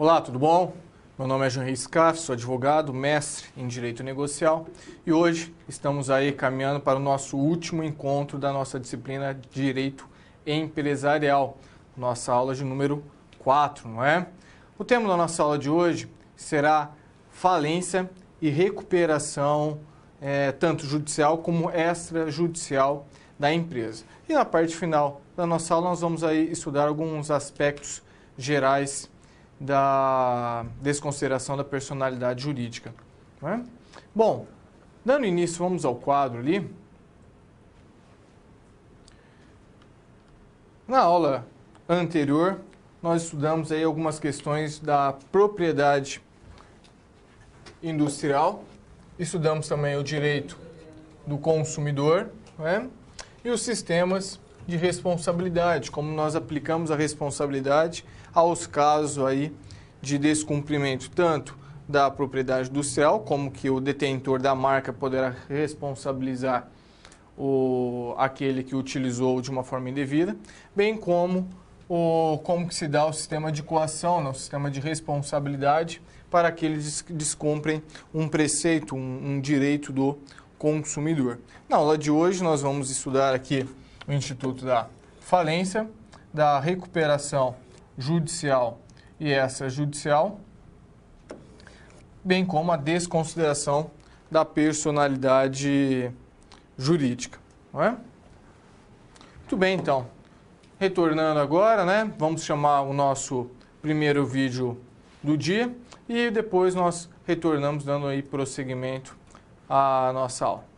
Olá, tudo bom? Meu nome é João Henrique Scaff, sou advogado, mestre em Direito Negocial e hoje estamos aí caminhando para o nosso último encontro da nossa disciplina de Direito Empresarial, nossa aula de número 4, não é? O tema da nossa aula de hoje será falência e recuperação, tanto judicial como extrajudicial da empresa. E na parte final da nossa aula nós vamos aí estudar alguns aspectos gerais da desconsideração da personalidade jurídica. Não é? Bom, dando início, vamos ao quadro ali. Na aula anterior, nós estudamos aí algumas questões da propriedade industrial, estudamos também o direito do consumidor, não é? E os sistemas de responsabilidade, como nós aplicamos a responsabilidade aos casos aí de descumprimento tanto da propriedade industrial, como que o detentor da marca poderá responsabilizar aquele que utilizou de uma forma indevida, bem como como que se dá o sistema de coação, o sistema de responsabilidade para aqueles que descumprem um preceito, um direito do consumidor. Na aula de hoje nós vamos estudar aqui o Instituto da Falência, da recuperação judicial e extrajudicial, bem como a desconsideração da personalidade jurídica. Não é? Muito bem, então. Retornando agora, né? Vamos chamar o nosso primeiro vídeo do dia e depois nós retornamos dando aí prosseguimento à nossa aula.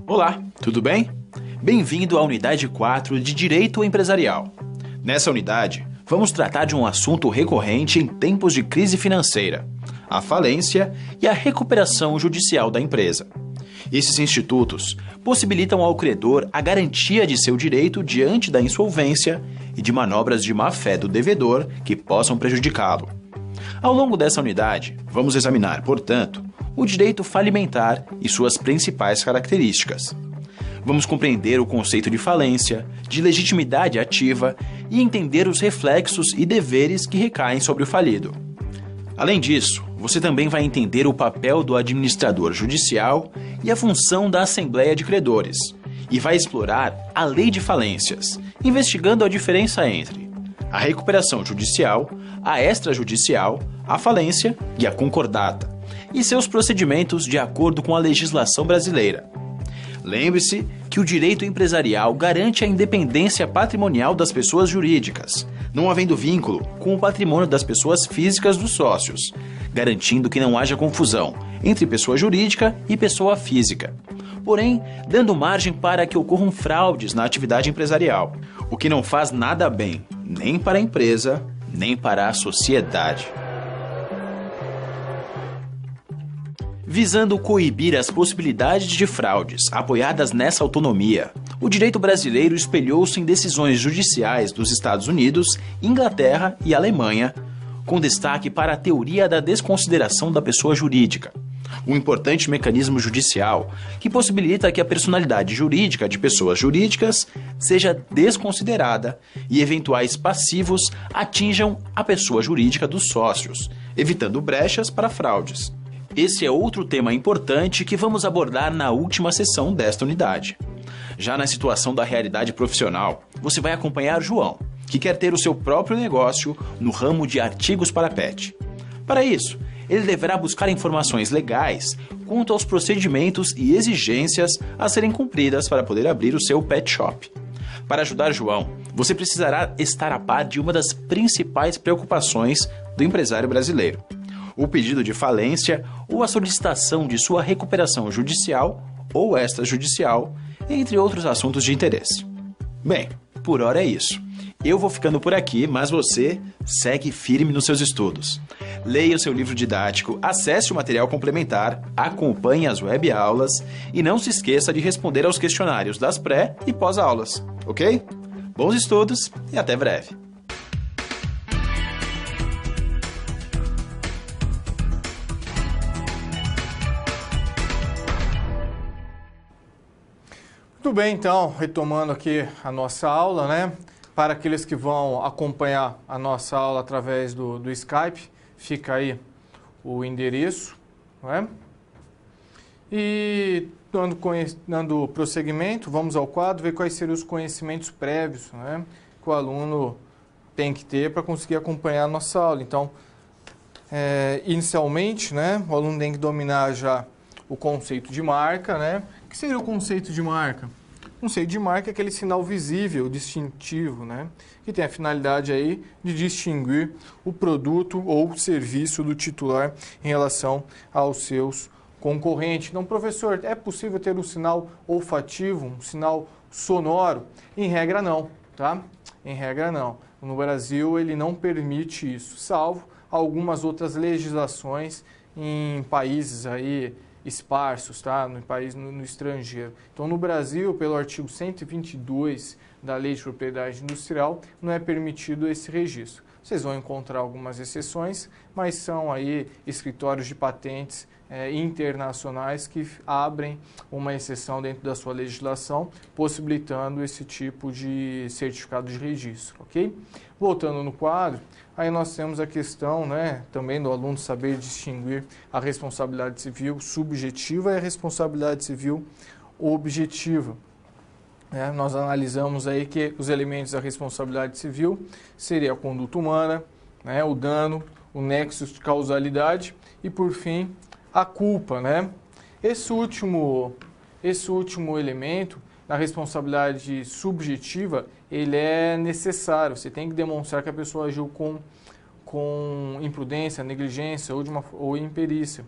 Olá, tudo bem? Bem-vindo à unidade 4 de Direito Empresarial. Nessa unidade, vamos tratar de um assunto recorrente em tempos de crise financeira: a falência e a recuperação judicial da empresa. Esses institutos possibilitam ao credor a garantia de seu direito diante da insolvência e de manobras de má-fé do devedor que possam prejudicá-lo. Ao longo dessa unidade, vamos examinar, portanto, o direito falimentar e suas principais características. Vamos compreender o conceito de falência, de legitimidade ativa e entender os reflexos e deveres que recaem sobre o falido. Além disso, você também vai entender o papel do administrador judicial e a função da Assembleia de Credores, e vai explorar a lei de falências, investigando a diferença entre a recuperação judicial, a extrajudicial, a falência e a concordata, e seus procedimentos de acordo com a legislação brasileira. Lembre-se que o direito empresarial garante a independência patrimonial das pessoas jurídicas, não havendo vínculo com o patrimônio das pessoas físicas dos sócios, garantindo que não haja confusão entre pessoa jurídica e pessoa física, porém dando margem para que ocorram fraudes na atividade empresarial, o que não faz nada bem, nem para a empresa, nem para a sociedade. Visando coibir as possibilidades de fraudes apoiadas nessa autonomia, o direito brasileiro espelhou-se em decisões judiciais dos Estados Unidos, Inglaterra e Alemanha, com destaque para a teoria da desconsideração da pessoa jurídica, um importante mecanismo judicial que possibilita que a personalidade jurídica de pessoas jurídicas seja desconsiderada e eventuais passivos atinjam a pessoa jurídica dos sócios, evitando brechas para fraudes. Esse é outro tema importante que vamos abordar na última sessão desta unidade. Já na situação da realidade profissional, você vai acompanhar João, que quer ter o seu próprio negócio no ramo de artigos para pet. Para isso, ele deverá buscar informações legais quanto aos procedimentos e exigências a serem cumpridas para poder abrir o seu pet shop. Para ajudar João, você precisará estar a par de uma das principais preocupações do empresário brasileiro: o pedido de falência ou a solicitação de sua recuperação judicial ou extrajudicial, entre outros assuntos de interesse. Bem, por hora é isso. Eu vou ficando por aqui, mas você segue firme nos seus estudos. Leia o seu livro didático, acesse o material complementar, acompanhe as web-aulas e não se esqueça de responder aos questionários das pré- e pós-aulas, ok? Bons estudos e até breve! Tudo bem, então, retomando aqui a nossa aula, né? Para aqueles que vão acompanhar a nossa aula através do Skype, fica aí o endereço, né? E dando prosseguimento, vamos ao quadro, ver quais seriam os conhecimentos prévios, né, que o aluno tem que ter para conseguir acompanhar a nossa aula. Então, inicialmente, né, o aluno tem que dominar já o conceito de marca, né? O que seria o conceito de marca? O conceito de marca é aquele sinal visível, distintivo, né? Que tem a finalidade aí de distinguir o produto ou serviço do titular em relação aos seus concorrentes. Então, professor, é possível ter um sinal olfativo, um sinal sonoro? Em regra, não, tá? Em regra, não. No Brasil, ele não permite isso, salvo algumas outras legislações em países aí esparsos, tá? No estrangeiro. Então, no Brasil, pelo artigo 122 da Lei de Propriedade Industrial, não é permitido esse registro. Vocês vão encontrar algumas exceções, mas são aí escritórios de patentes internacionais que abrem uma exceção dentro da sua legislação, possibilitando esse tipo de certificado de registro, ok? Voltando no quadro, aí nós temos a questão, né, também do aluno saber distinguir a responsabilidade civil subjetiva e a responsabilidade civil objetiva. Nós analisamos aí que os elementos da responsabilidade civil seria a conduta humana, né, o dano, o nexo de causalidade e, por fim, a culpa, né? Esse último elemento, na responsabilidade subjetiva, ele é necessário. Você tem que demonstrar que a pessoa agiu com imprudência, negligência ou imperícia.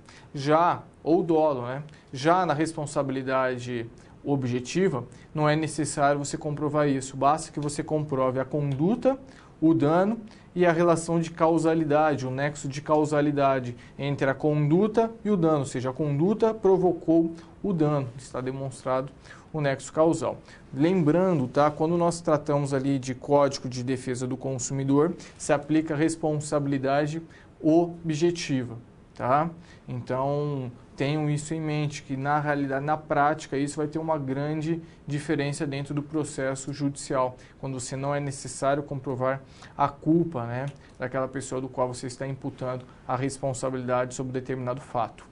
Ou dolo, né? Já na responsabilidade objetiva, não é necessário você comprovar isso. Basta que você comprove a conduta, o dano e a relação de causalidade, o nexo de causalidade entre a conduta e o dano, ou seja, a conduta provocou o dano, está demonstrado o nexo causal. Lembrando, tá, quando nós tratamos ali de Código de Defesa do Consumidor, se aplica a responsabilidade objetiva, tá? Então, tenham isso em mente, que na realidade, na prática, isso vai ter uma grande diferença dentro do processo judicial, quando você não é necessário comprovar a culpa, né, daquela pessoa do qual você está imputando a responsabilidade sobre determinado fato.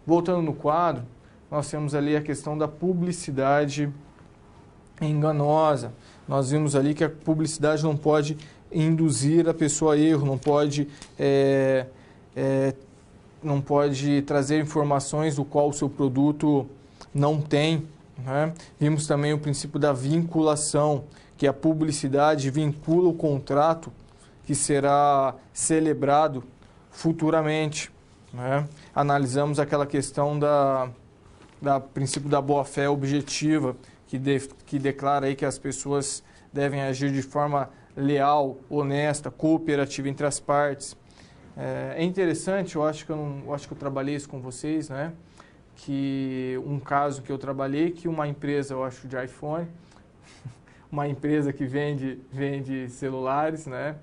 Voltando no quadro, nós temos ali a questão da publicidade enganosa. Nós vimos ali que a publicidade não pode induzir a pessoa a erro, não pode trazer informações do qual o seu produto não tem, né? Vimos também o princípio da vinculação, que a publicidade vincula o contrato que será celebrado futuramente, né? Analisamos aquela questão da princípio da boa-fé objetiva, que declara aí que as pessoas devem agir de forma leal, honesta, cooperativa entre as partes. É interessante, eu acho que eu trabalhei isso com vocês, né? Que um caso que eu trabalhei, que uma empresa, eu acho, de iPhone, uma empresa que vende celulares, né?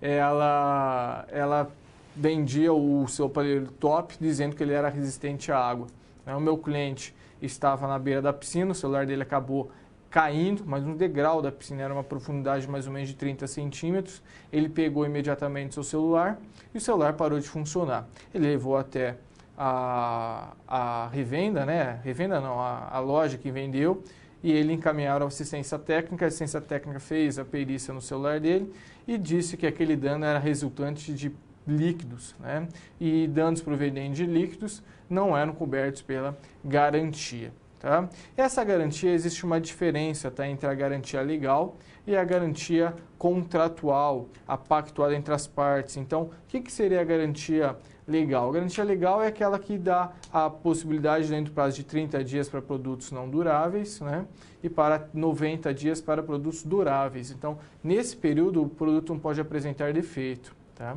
Ela vendia o seu aparelho top dizendo que ele era resistente à água. O meu cliente estava na beira da piscina, o celular dele acabou caindo, mas no degrau da piscina era uma profundidade de mais ou menos de 30 centímetros. Ele pegou imediatamente seu celular e o celular parou de funcionar. Ele levou até a revenda, né? Revenda não, a loja que vendeu, e ele encaminharam a assistência técnica. A assistência técnica fez a perícia no celular dele e disse que aquele dano era resultante de líquidos, né? E danos provenientes de líquidos não eram cobertos pela garantia. Tá? Essa garantia, existe uma diferença, tá, entre a garantia legal e a garantia contratual, a pactuada entre as partes. Então, o que seria a garantia legal? A garantia legal é aquela que dá a possibilidade, dentro do prazo de 30 dias para produtos não duráveis, né, e para 90 dias para produtos duráveis. Então, nesse período, o produto não pode apresentar defeito. Tá?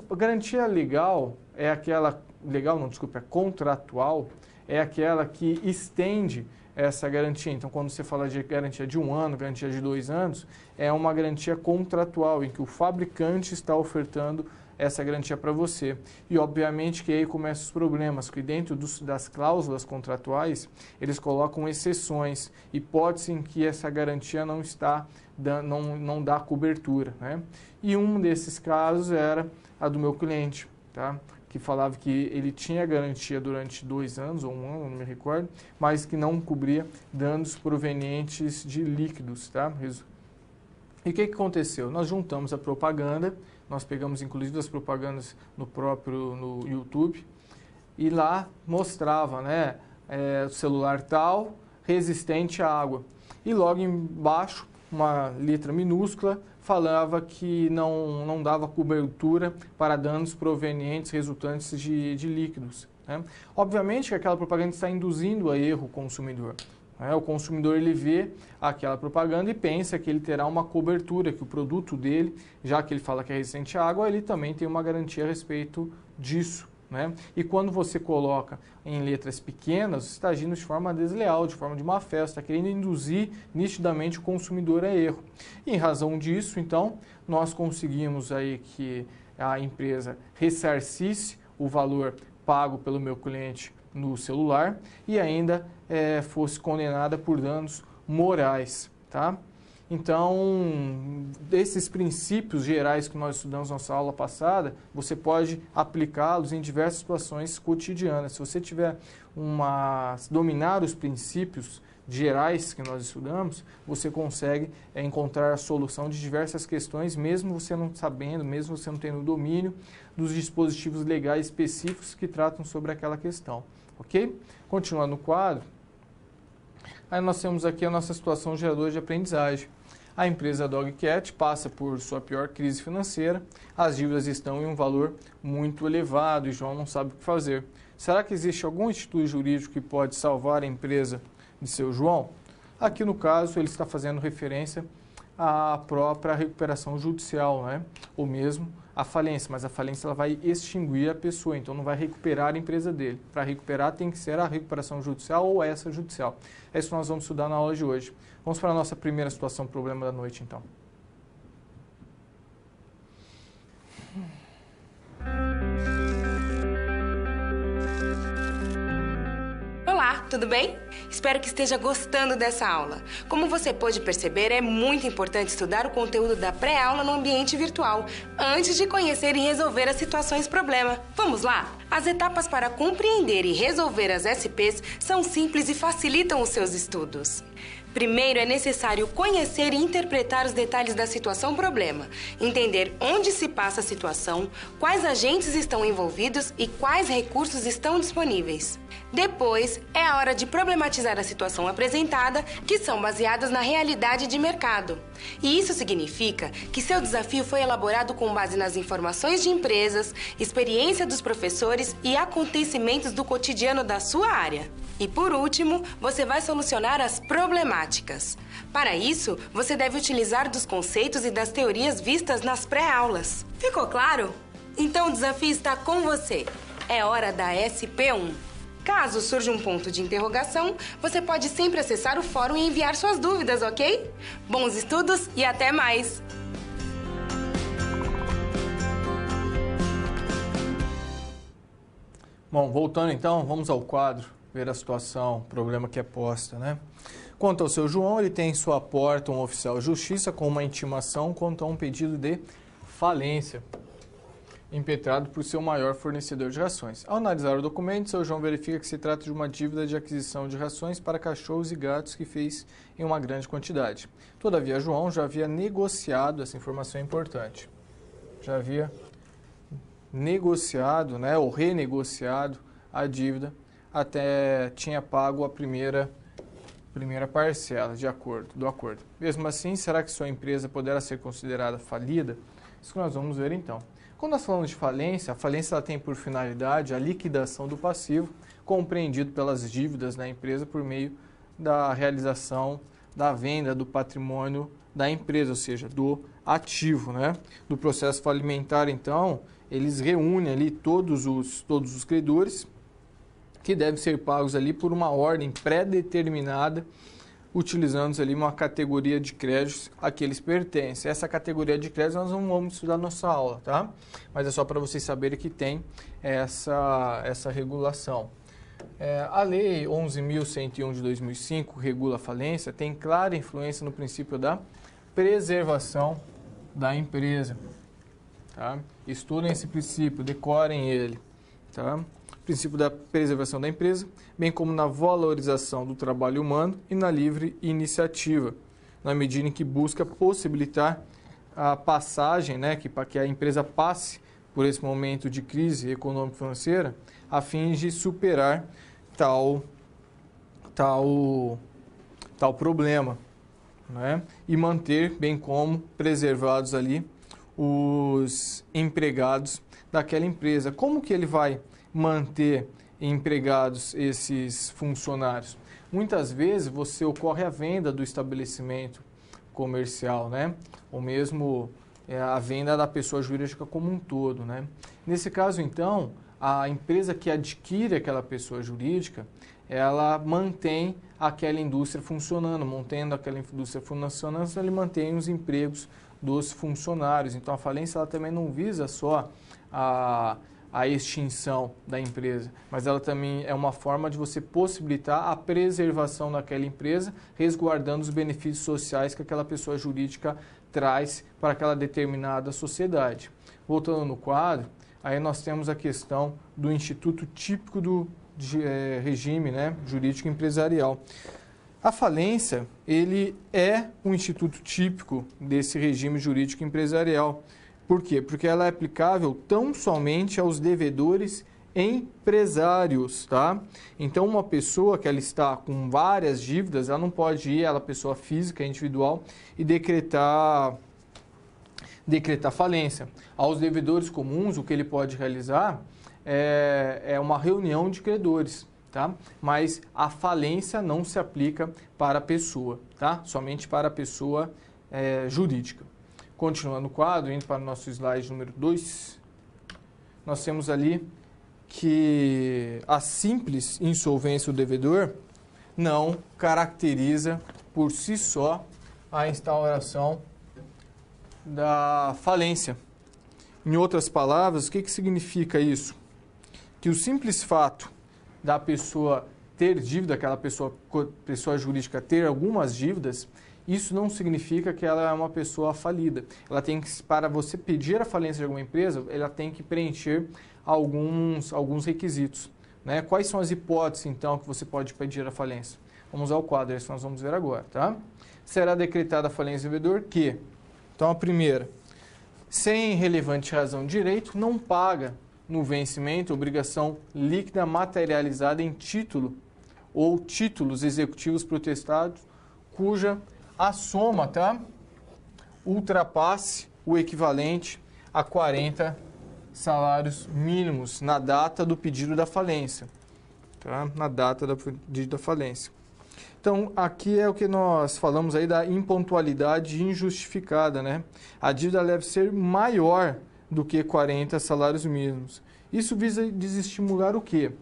A garantia legal é aquela... a contratual é aquela que estende essa garantia. Então, quando você fala de garantia de 1 ano, garantia de 2 anos, é uma garantia contratual, em que o fabricante está ofertando essa garantia para você. E, obviamente, que aí começam os problemas, porque dentro das cláusulas contratuais, eles colocam exceções, hipótese em que essa garantia não dá cobertura, né? E um desses casos era a do meu cliente, tá? Que falava que ele tinha garantia durante 2 anos ou 1 ano, não me recordo, mas que não cobria danos provenientes de líquidos, tá? E o que aconteceu? Nós juntamos a propaganda, nós pegamos inclusive as propagandas no YouTube, e lá mostrava, né, o celular tal, resistente à água. E logo embaixo, uma letra minúscula, falava que não dava cobertura para danos provenientes resultantes de líquidos, né? Obviamente que aquela propaganda está induzindo a erro o consumidor. O consumidor ele vê aquela propaganda e pensa que ele terá uma cobertura, que o produto dele, já que ele fala que é resistente à água, ele também tem uma garantia a respeito disso, né? E quando você coloca em letras pequenas, você está agindo de forma desleal, de forma de má fé, está querendo induzir nitidamente o consumidor a erro. E em razão disso, então, nós conseguimos aí que a empresa ressarcisse o valor pago pelo meu cliente no celular e ainda fosse condenada por danos morais, tá? Então, desses princípios gerais que nós estudamos na nossa aula passada, você pode aplicá-los em diversas situações cotidianas. Se você dominar os princípios gerais que nós estudamos, você consegue encontrar a solução de diversas questões, mesmo você não sabendo, mesmo você não tendo domínio dos dispositivos legais específicos que tratam sobre aquela questão, ok? Continuando no quadro, aí nós temos aqui a nossa situação geradora de aprendizagem. A empresa Dogcat passa por sua pior crise financeira, as dívidas estão em um valor muito elevado e João não sabe o que fazer. Será que existe algum instituto jurídico que pode salvar a empresa de seu João? Aqui no caso ele está fazendo referência à própria recuperação judicial, né? Ou mesmo a falência, mas a falência ela vai extinguir a pessoa, então não vai recuperar a empresa dele. Para recuperar tem que ser a recuperação judicial ou essa judicial. É isso que nós vamos estudar na aula de hoje. Vamos para a nossa primeira situação, problema da noite, então. Olá, tudo bem? Espero que esteja gostando dessa aula. Como você pôde perceber, é muito importante estudar o conteúdo da pré-aula no ambiente virtual, antes de conhecer e resolver as situações problema. Vamos lá? As etapas para compreender e resolver as SPs são simples e facilitam os seus estudos. Primeiro, é necessário conhecer e interpretar os detalhes da situação problema, entender onde se passa a situação, quais agentes estão envolvidos e quais recursos estão disponíveis. Depois, é a hora de problematizar a situação apresentada, que são baseadas na realidade de mercado. E isso significa que seu desafio foi elaborado com base nas informações de empresas, experiência dos professores e acontecimentos do cotidiano da sua área. E por último, você vai solucionar as problemáticas. Para isso, você deve utilizar dos conceitos e das teorias vistas nas pré-aulas. Ficou claro? Então o desafio está com você. É hora da SP1. Caso surja um ponto de interrogação, você pode sempre acessar o fórum e enviar suas dúvidas, ok? Bons estudos e até mais! Bom, voltando então, vamos ao quadro, ver a situação, problema que é posta, né? Quanto ao seu João, ele tem em sua porta um oficial de justiça com uma intimação quanto a um pedido de falência, impetrado por seu maior fornecedor de rações. Ao analisar o documento, seu João verifica que se trata de uma dívida de aquisição de rações para cachorros e gatos que fez em uma grande quantidade. Todavia, João já havia negociado, essa informação é importante, já havia negociado, né, ou renegociado a dívida, até tinha pago a primeira parcela do acordo. Mesmo assim, será que sua empresa poderá ser considerada falida? Isso que nós vamos ver então. Quando nós falamos de falência, a falência ela tem por finalidade a liquidação do passivo, compreendido pelas dívidas da empresa por meio da realização da venda do patrimônio da empresa, ou seja, do ativo, né? Do processo falimentar, então, eles reúnem ali todos os credores que devem ser pagos ali por uma ordem pré-determinada utilizando ali uma categoria de créditos a que eles pertencem. Essa categoria de créditos nós não vamos estudar na nossa aula, tá? Mas é só para vocês saberem que tem essa regulação. A Lei 11.101 de 2005, regula a falência, tem clara influência no princípio da preservação da empresa. Tá? Estudem esse princípio, decorem ele. Tá? Princípio da preservação da empresa, bem como na valorização do trabalho humano e na livre iniciativa, na medida em que busca possibilitar a passagem, né, para que a empresa passe por esse momento de crise econômico-financeira, a fim de superar tal problema, né? E manter, bem como preservados ali os empregados daquela empresa. Como que ele vai manter empregados esses funcionários? Muitas vezes você ocorre a venda do estabelecimento comercial, né? Ou mesmo a venda da pessoa jurídica como um todo, né? Nesse caso, então, a empresa que adquire aquela pessoa jurídica, ela mantém aquela indústria funcionando, mantendo aquela indústria funcionando, ele mantém os empregos dos funcionários. Então, a falência ela também não visa só a extinção da empresa, mas ela também é uma forma de você possibilitar a preservação daquela empresa, resguardando os benefícios sociais que aquela pessoa jurídica traz para aquela determinada sociedade. Voltando no quadro, aí nós temos a questão do instituto típico do regime, né, jurídico empresarial. A falência, ele é um instituto típico desse regime jurídico empresarial. Por quê? Porque ela é aplicável tão somente aos devedores empresários, tá? Então, uma pessoa que ela está com várias dívidas, ela não pode ir, ela pessoa física, individual, e decretar falência. Aos devedores comuns, o que ele pode realizar é uma reunião de credores, tá? Mas a falência não se aplica para a pessoa, tá? Somente para a pessoa jurídica. Continuando o quadro, indo para o nosso slide número 2, nós temos ali que a simples insolvência do devedor não caracteriza por si só a instauração da falência. Em outras palavras, o que significa isso? Que o simples fato da pessoa ter dívida, aquela pessoa jurídica ter algumas dívidas, isso não significa que ela é uma pessoa falida. Ela tem que, para você pedir a falência de alguma empresa, ela tem que preencher alguns requisitos, né? Quais são as hipóteses, então, que você pode pedir a falência? Vamos ao quadro, isso nós vamos ver agora, tá? Será decretada a falência do devedor que, então, a primeira, sem relevante razão de direito, não paga no vencimento obrigação líquida materializada em título ou títulos executivos protestados, cuja a soma, tá, ultrapasse o equivalente a 40 salários mínimos na data do pedido da falência, tá? Na data do pedido da falência. Então, aqui é o que nós falamos aí da impontualidade injustificada, né? A dívida deve ser maior do que 40 salários mínimos. Isso visa desestimular o quê?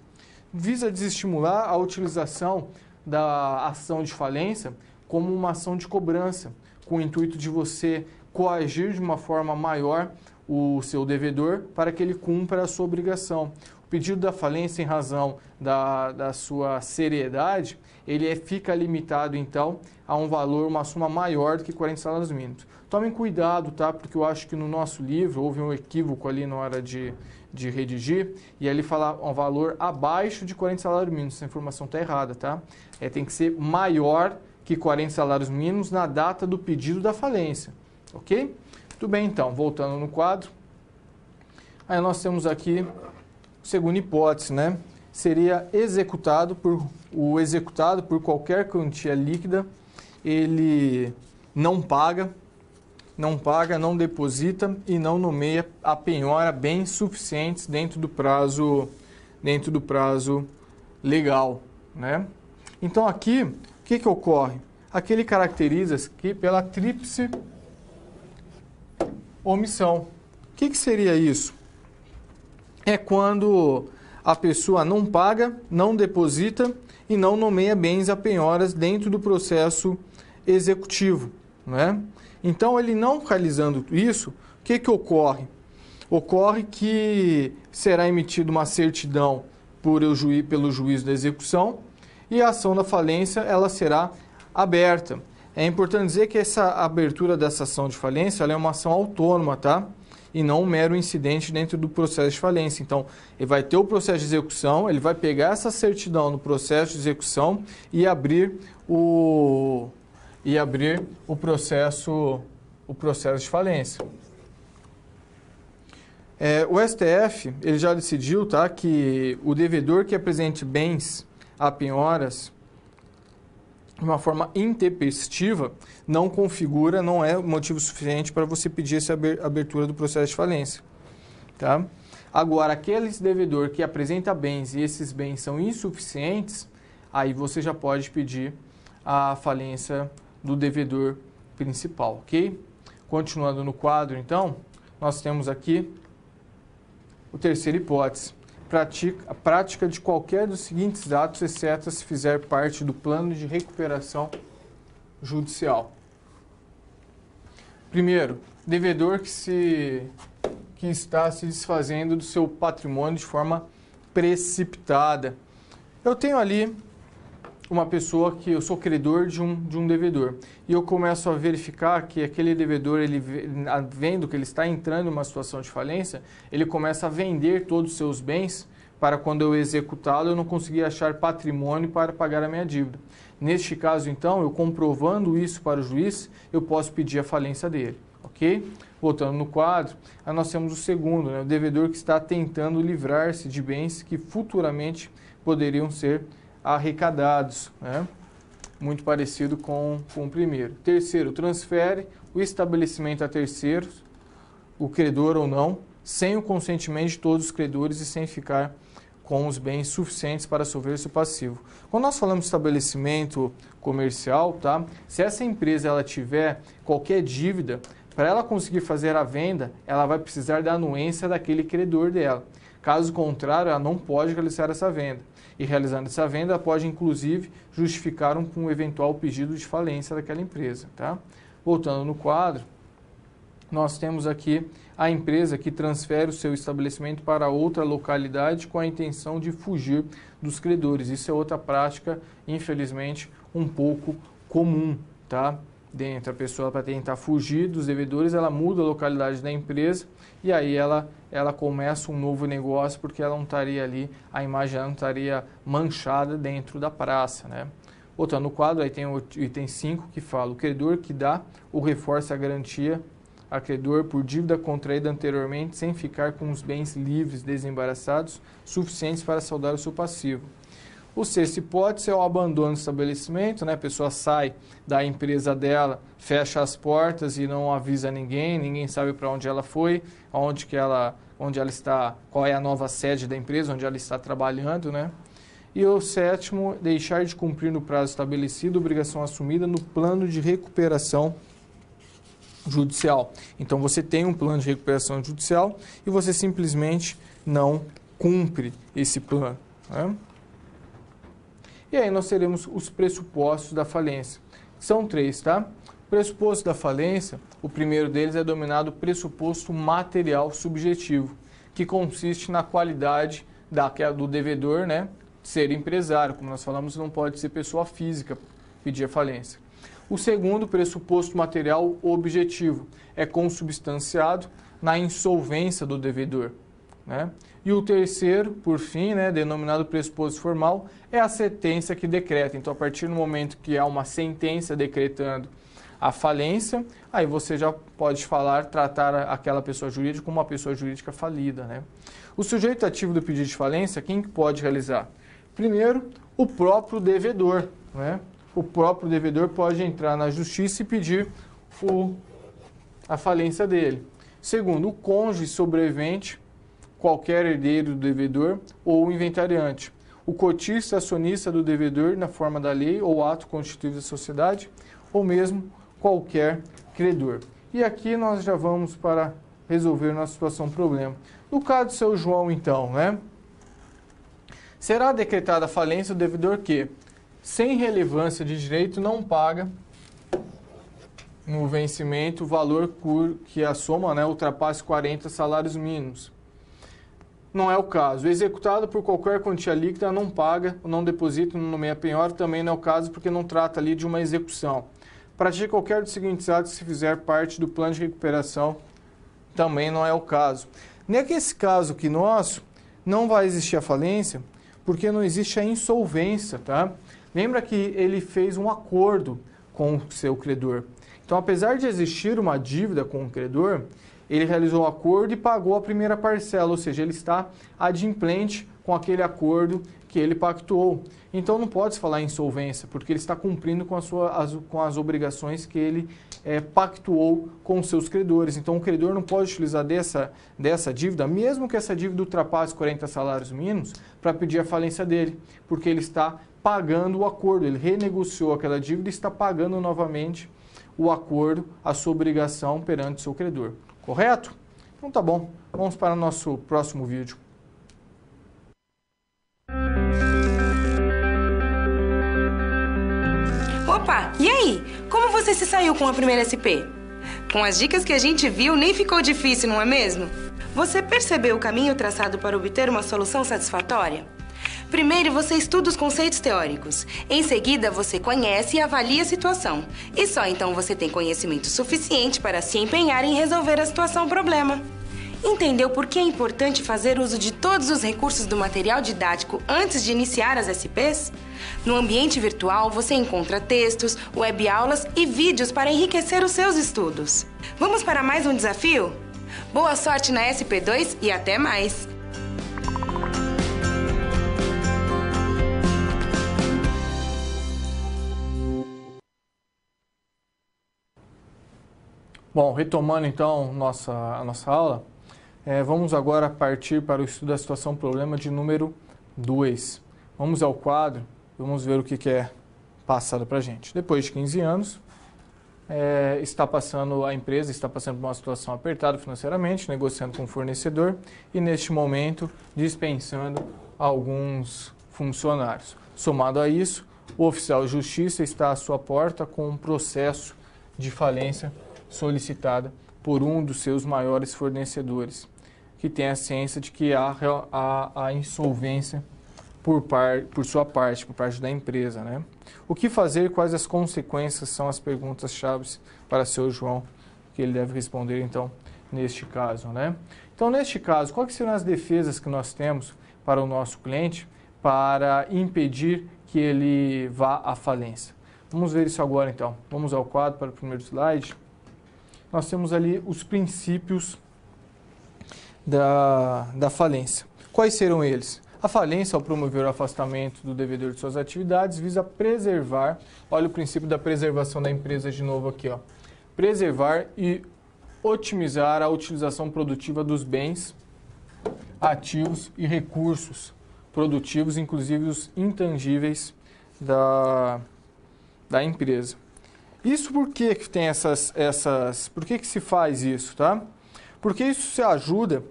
Visa desestimular a utilização da ação de falência como uma ação de cobrança, com o intuito de você coagir de uma forma maior o seu devedor para que ele cumpra a sua obrigação. O pedido da falência, em razão da sua seriedade, ele fica limitado, então, a um valor, uma soma maior do que 40 salários mínimos. Tomem cuidado, tá? Porque eu acho que no nosso livro houve um equívoco ali na hora de redigir, e ali fala um valor abaixo de 40 salários mínimos. Essa informação está errada, tá? Tem que ser maior que 40 salários mínimos na data do pedido da falência, ok? Tudo bem, então, voltando no quadro. Aí nós temos aqui, segunda hipótese, né? Seria o executado por qualquer quantia líquida, ele não paga, não deposita e não nomeia a penhora bens suficientes dentro do prazo legal, né? Então aqui, o que ocorre? Aqui ele caracteriza que pela tríplice omissão. O que seria isso? É quando a pessoa não paga, não deposita e não nomeia bens a penhoras dentro do processo executivo, né? Então, ele não realizando isso, o que ocorre? Ocorre que será emitida uma certidão pelo juiz da execução e a ação da falência ela será aberta. É importante dizer que essa abertura dessa ação de falência ela é uma ação autônoma, tá? E não um mero incidente dentro do processo de falência. Então, ele vai ter o processo de execução, ele vai pegar essa certidão no processo de execução e abrir o processo de falência. O STF ele já decidiu, tá, que o devedor que apresente bens a penhoras de uma forma intempestiva não configura, não é motivo suficiente para você pedir essa abertura do processo de falência. Tá? Agora, aquele devedor que apresenta bens e esses bens são insuficientes, aí você já pode pedir a falência do devedor principal, ok? Continuando no quadro, então, nós temos aqui a terceira hipótese. A prática de qualquer dos seguintes atos, exceto se fizer parte do plano de recuperação judicial. Primeiro, devedor que está se desfazendo do seu patrimônio de forma precipitada. Eu tenho ali uma pessoa que eu sou credor de um devedor e eu começo a verificar que aquele devedor, ele vendo que ele está entrando em uma situação de falência, ele começa a vender todos os seus bens para quando eu executá-lo eu não conseguir achar patrimônio para pagar a minha dívida. Neste caso, então, eu comprovando isso para o juiz, eu posso pedir a falência dele, ok? Voltando no quadro, aí nós temos o segundo, né, o devedor que está tentando livrar-se de bens que futuramente poderiam ser arrecadados, né? Muito parecido com o primeiro. Terceiro, transfere o estabelecimento a terceiros, o credor ou não, sem o consentimento de todos os credores e sem ficar com os bens suficientes para solver seu passivo. Quando nós falamos de estabelecimento comercial, tá? Se essa empresa ela tiver qualquer dívida, para ela conseguir fazer a venda, ela vai precisar da anuência daquele credor dela. Caso contrário, ela não pode realizar essa venda. E realizando essa venda, ela pode, inclusive, justificar um eventual pedido de falência daquela empresa. Tá? Voltando no quadro, nós temos aqui a empresa que transfere o seu estabelecimento para outra localidade com a intenção de fugir dos credores. Isso é outra prática, infelizmente, um pouco comum. Tá? Dentro, a pessoa, para tentar fugir dos devedores, ela muda a localidade da empresa e aí ela começa um novo negócio porque ela não estaria ali, a imagem não estaria manchada dentro da praça, né? Voltando no quadro, aí tem o item 5 que fala, o credor que dá ou reforça a garantia a credor por dívida contraída anteriormente sem ficar com os bens livres desembaraçados suficientes para saldar o seu passivo. O sexto hipótese é o abandono do estabelecimento, né? A pessoa sai da empresa dela, fecha as portas e não avisa ninguém, ninguém sabe para onde ela foi, onde ela está, qual é a nova sede da empresa, onde ela está trabalhando, né? E o sétimo, deixar de cumprir no prazo estabelecido, obrigação assumida no plano de recuperação judicial. Então você tem um plano de recuperação judicial e você simplesmente não cumpre esse plano, né? E aí nós teremos os pressupostos da falência. São 3, tá? O pressuposto da falência, o primeiro deles é denominado pressuposto material subjetivo, que consiste na qualidade do devedor, né, ser empresário. Como nós falamos, não pode ser pessoa física pedir a falência. O segundo pressuposto material objetivo é consubstanciado na insolvência do devedor, né? E o terceiro, por fim, né, denominado pressuposto formal, é a sentença que decreta. Então, a partir do momento que há uma sentença decretando a falência, aí você já pode tratar aquela pessoa jurídica como uma pessoa jurídica falida, né? O sujeito ativo do pedido de falência, quem que pode realizar? Primeiro, o próprio devedor, né? O próprio devedor pode entrar na justiça e pedir a falência dele. Segundo, o cônjuge sobrevivente, qualquer herdeiro do devedor ou o inventariante. O cotista acionista do devedor na forma da lei ou ato constitutivo da sociedade, ou mesmo qualquer credor. E aqui nós já vamos para resolver nossa situação problema. No caso do seu João, então, né? Será decretada a falência o devedor que, sem relevância de direito, não paga no vencimento o valor que a soma, né, ultrapasse 40 salários mínimos. Não é o caso. O executado por qualquer quantia líquida não paga, não deposita, não nomeia penhora, também não é o caso porque não trata ali de uma execução. Pratique qualquer dos seguintes atos se fizer parte do plano de recuperação, também não é o caso. Nesse caso aqui nosso, não vai existir a falência porque não existe a insolvência, tá? Lembra que ele fez um acordo com o seu credor. Então, apesar de existir uma dívida com o credor, ele realizou o acordo e pagou a primeira parcela, ou seja, ele está adimplente com aquele acordo que ele pactuou. Então, não pode se falar em insolvência, porque ele está cumprindo com as obrigações que ele pactuou com os seus credores. Então, o credor não pode utilizar dessa dívida, mesmo que essa dívida ultrapasse 40 salários mínimos, para pedir a falência dele, porque ele está pagando o acordo, ele renegociou aquela dívida e está pagando novamente o acordo, a sua obrigação perante o seu credor. Correto? Então tá bom. Vamos para o nosso próximo vídeo. Opa, e aí? Como você se saiu com a primeira SP? Com as dicas que a gente viu, nem ficou difícil, não é mesmo? Você percebeu o caminho traçado para obter uma solução satisfatória? Primeiro, você estuda os conceitos teóricos. Em seguida, você conhece e avalia a situação. E só então você tem conhecimento suficiente para se empenhar em resolver a situação-problema. Entendeu por que é importante fazer uso de todos os recursos do material didático antes de iniciar as SPs? No ambiente virtual, você encontra textos, webaulas e vídeos para enriquecer os seus estudos. Vamos para mais um desafio? Boa sorte na SP2 e até mais! Bom, retomando então a nossa aula, vamos agora partir para o estudo da situação problema de número 2. Vamos ao quadro, vamos ver o que é passado para a gente. Depois de 15 anos, a empresa está passando por uma situação apertada financeiramente, negociando com o fornecedor e, neste momento, dispensando alguns funcionários. Somado a isso, o oficial de justiça está à sua porta com um processo de falência solicitada por um dos seus maiores fornecedores, que tem a ciência de que há a insolvência por sua parte, por parte da empresa, né? O que fazer e quais as consequências são as perguntas-chave para seu João, que ele deve responder, então, neste caso, né? Então, neste caso, quais serão as defesas que nós temos para o nosso cliente para impedir que ele vá à falência? Vamos ver isso agora, então. Vamos ao quadro para o primeiro slide. Nós temos ali os princípios da falência. Quais serão eles? A falência, ao promover o afastamento do devedor de suas atividades, visa preservar, olha o princípio da preservação da empresa de novo aqui, ó. Preservar e otimizar a utilização produtiva dos bens, ativos e recursos produtivos, inclusive os intangíveis da empresa. Isso por que tem por que se faz isso, tá? Porque isso se ajuda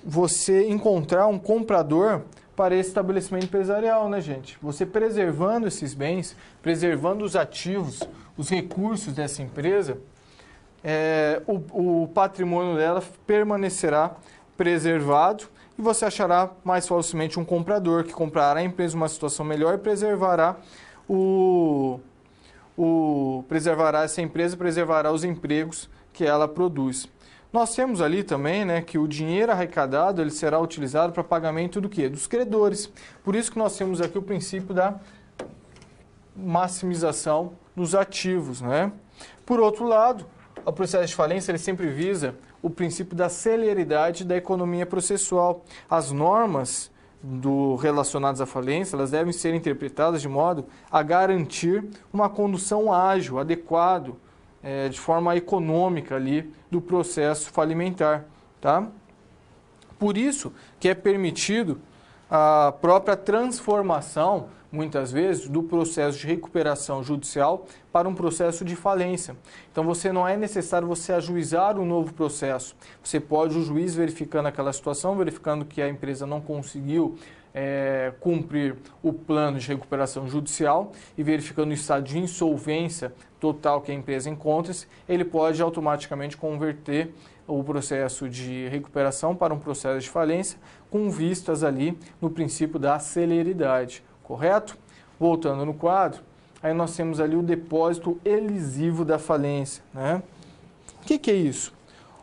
você encontrar um comprador para esse estabelecimento empresarial, né, gente? Você preservando esses bens, preservando os ativos, os recursos dessa empresa, o patrimônio dela permanecerá preservado e você achará mais facilmente um comprador que comprará a empresa numa situação melhor e preservará essa empresa, preservará os empregos que ela produz. Nós temos ali também, né, que o dinheiro arrecadado ele será utilizado para pagamento do quê? Dos credores. Por isso que nós temos aqui o princípio da maximização dos ativos, né? Por outro lado, o processo de falência ele sempre visa o princípio da celeridade da economia processual. As normas relacionadas à falência, elas devem ser interpretadas de modo a garantir uma condução ágil, adequado, de forma econômica ali do processo falimentar, tá? Por isso que é permitido a própria transformação, muitas vezes, do processo de recuperação judicial para um processo de falência. Então, não é necessário você ajuizar um novo processo. Você pode, o juiz verificando aquela situação, verificando que a empresa não conseguiu cumprir o plano de recuperação judicial e verificando o estado de insolvência total que a empresa encontra-se, ele pode automaticamente converter o processo de recuperação para um processo de falência com vistas ali no princípio da celeridade, correto? Voltando no quadro, aí nós temos ali o depósito elisivo da falência, né? O que é isso?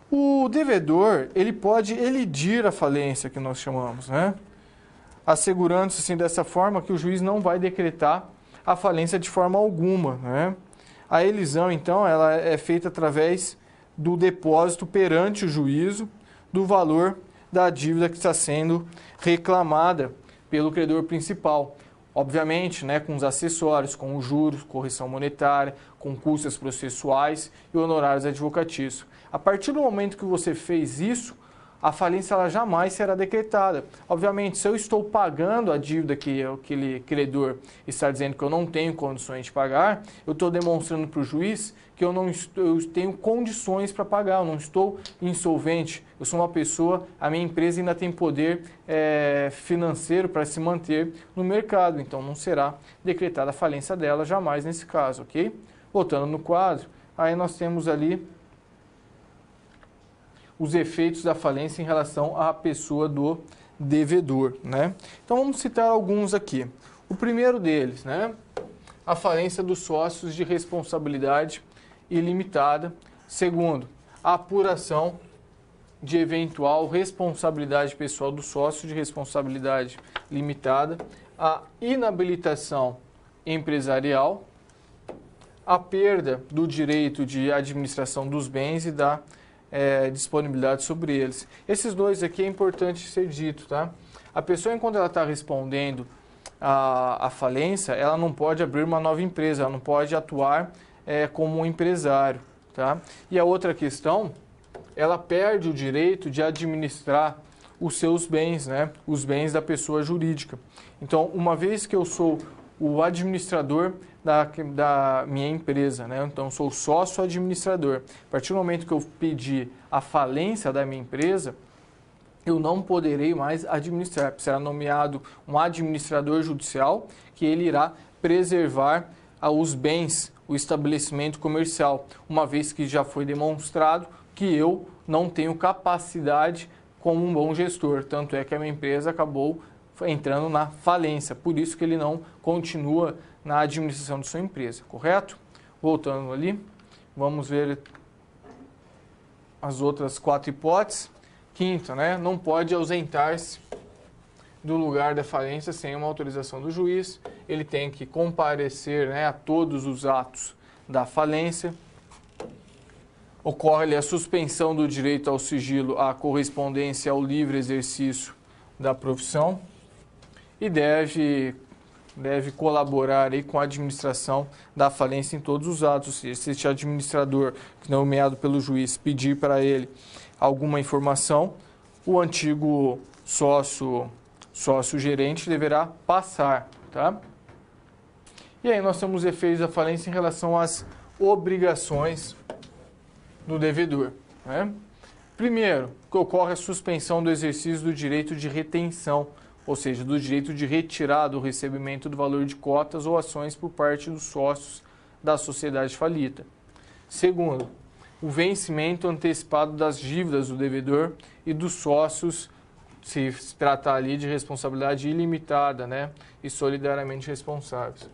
O devedor, ele pode elidir a falência, que nós chamamos, né? Assegurando-se assim, dessa forma que o juiz não vai decretar a falência de forma alguma, né? A elisão, então, ela é feita através do depósito perante o juízo do valor da dívida que está sendo reclamada pelo credor principal. Obviamente, né, com os acessórios, com os juros, correção monetária, com custas processuais e honorários advocatícios. A partir do momento que você fez isso, a falência ela jamais será decretada. Obviamente, se eu estou pagando a dívida que aquele credor está dizendo que eu não tenho condições de pagar, eu estou demonstrando para o juiz que eu tenho condições para pagar, eu não estou insolvente, eu sou uma pessoa, a minha empresa ainda tem poder financeiro para se manter no mercado, então não será decretada a falência dela jamais nesse caso, ok? Voltando no quadro, aí nós temos ali os efeitos da falência em relação à pessoa do devedor, né? Então vamos citar alguns aqui. O primeiro deles, né? A falência dos sócios de responsabilidade ilimitada. Segundo, a apuração de eventual responsabilidade pessoal do sócio de responsabilidade limitada. A inabilitação empresarial. A perda do direito de administração dos bens e da disponibilidade sobre eles. Esses dois aqui é importante ser dito, tá? A pessoa, enquanto ela está respondendo à falência, ela não pode abrir uma nova empresa, ela não pode atuar como um empresário, tá? E a outra questão, ela perde o direito de administrar os seus bens, né? Os bens da pessoa jurídica. Então, uma vez que eu sou o administrador da minha empresa, né? Então, sou sócio administrador. A partir do momento que eu pedir a falência da minha empresa, eu não poderei mais administrar. Será nomeado um administrador judicial que ele irá preservar os bens, o estabelecimento comercial, uma vez que já foi demonstrado que eu não tenho capacidade como um bom gestor. Tanto é que a minha empresa acabou entrando na falência. Por isso que ele não continua na administração de sua empresa, correto? Voltando ali, vamos ver as outras 4 hipóteses. Quinta, né? Não pode ausentar-se do lugar da falência sem uma autorização do juiz. Ele tem que comparecer, né, a todos os atos da falência. Ocorre-lhe a suspensão do direito ao sigilo, à correspondência ao livre exercício da profissão e deve colaborar aí com a administração da falência em todos os atos. Se este administrador, nomeado pelo juiz, pedir para ele alguma informação, o antigo sócio-gerente deverá passar, tá? E aí nós temos efeitos da falência em relação às obrigações do devedor, né? Primeiro, que ocorre a suspensão do exercício do direito de retenção, ou seja, do direito de retirar do recebimento do valor de cotas ou ações por parte dos sócios da sociedade falida. Segundo, o vencimento antecipado das dívidas do devedor e dos sócios, se tratar ali de responsabilidade ilimitada, né, e solidariamente responsáveis.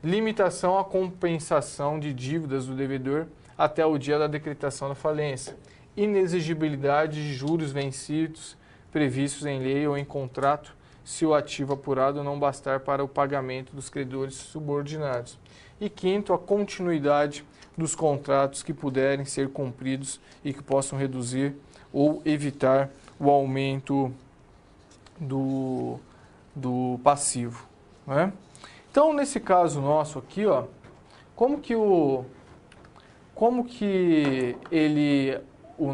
Limitação à compensação de dívidas do devedor até o dia da decretação da falência. Inexigibilidade de juros vencidos previstos em lei ou em contrato, se o ativo apurado não bastar para o pagamento dos credores subordinados. E quinto, a continuidade dos contratos que puderem ser cumpridos e que possam reduzir ou evitar o aumento do passivo, né? Então, nesse caso nosso aqui, ó, como que o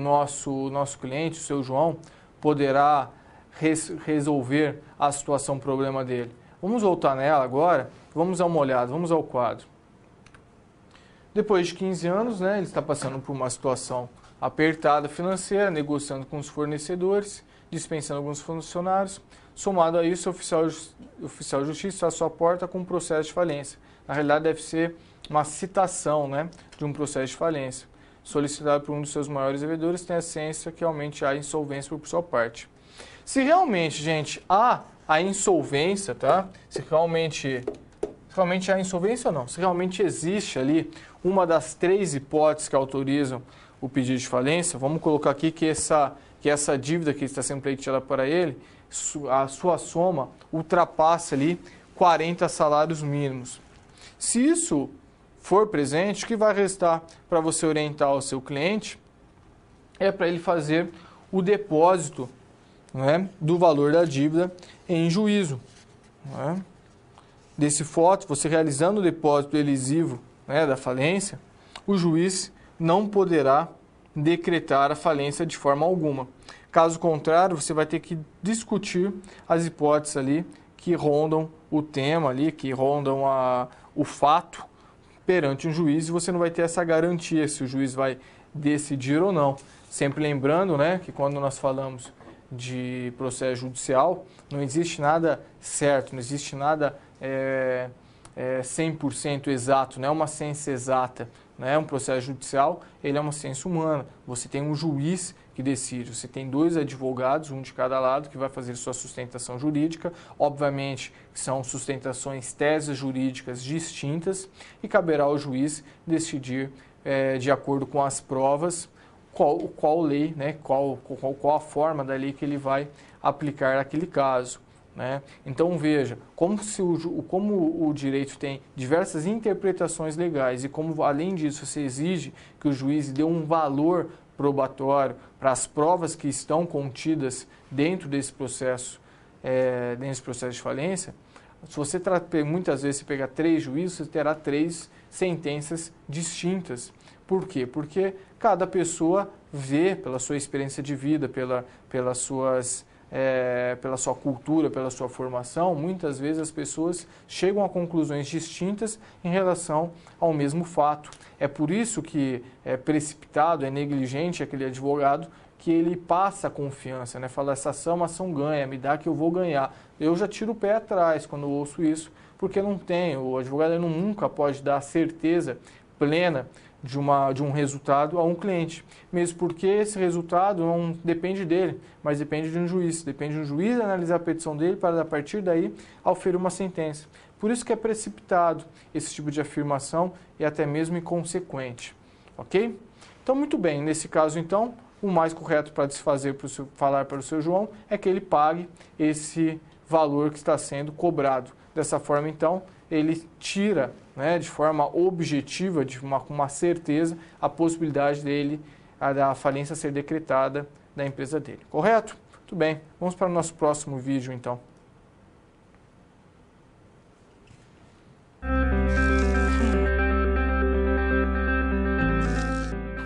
nosso cliente, o seu João, poderá resolver a situação, problema dele? Vamos voltar nela agora, vamos dar uma olhada, vamos ao quadro. Depois de 15 anos, né, ele está passando por uma situação apertada financeira, negociando com os fornecedores, dispensando alguns funcionários. Somado a isso, o oficial de justiça está à sua porta com um processo de falência. Na realidade, deve ser uma citação, né, de um processo de falência, solicitado por um dos seus maiores devedores, tem a ciência que realmente há insolvência por sua parte. Se realmente, gente, há a insolvência, tá? Se realmente há insolvência ou não, se realmente existe ali uma das 3 hipóteses que autorizam o pedido de falência, vamos colocar aqui que essa dívida que está sendo pleiteada para ele, a sua soma ultrapassa ali 40 salários mínimos. Se isso for presente, o que vai restar para você orientar o seu cliente é para ele fazer o depósito, né, do valor da dívida em juízo. Né? Desse fato, você realizando o depósito elisivo, né, da falência, o juiz não poderá decretar a falência de forma alguma. Caso contrário, você vai ter que discutir as hipóteses ali que rondam o tema ali, que rondam o fato perante um juiz, e você não vai ter essa garantia se o juiz vai decidir ou não. Sempre lembrando, né, que quando nós falamos de processo judicial, não existe nada certo, não existe nada 100% exato, não é uma ciência exata. Né? Um processo judicial, ele é uma ciência humana. Você tem um juiz que decide, você tem 2 advogados, um de cada lado, que vai fazer sua sustentação jurídica. Obviamente, são sustentações, teses jurídicas distintas, e caberá ao juiz decidir, de acordo com as provas, qual lei, né? qual a forma da lei que ele vai aplicar naquele caso. Né? Então veja, como o direito tem diversas interpretações legais e como, além disso, você exige que o juiz dê um valor probatório para as provas que estão contidas dentro desse processo de falência, se você muitas vezes pegar 3 juízes, você terá 3 sentenças distintas. Por quê? Porque cada pessoa vê, pela sua experiência de vida, pela sua cultura, pela sua formação, muitas vezes as pessoas chegam a conclusões distintas em relação ao mesmo fato. É por isso que é precipitado, é negligente aquele advogado que ele passa a confiança, né? Fala, essa ação é uma ação ganha, me dá que eu vou ganhar. Eu já tiro o pé atrás quando eu ouço isso, porque não tem, o advogado nunca pode dar certeza plena de um resultado a um cliente, mesmo porque esse resultado não depende dele, mas depende de um juiz. Depende de um juiz analisar a petição dele para, a partir daí, auferir uma sentença. Por isso que é precipitado esse tipo de afirmação e até mesmo inconsequente. Ok? Então, muito bem. Nesse caso, então, o mais correto para desfazer, falar para o seu João, é que ele pague esse valor que está sendo cobrado. Dessa forma, então, ele tira, né, de forma objetiva, com uma certeza, a possibilidade da falência ser decretada da empresa dele. Correto? Muito bem. Vamos para o nosso próximo vídeo, então.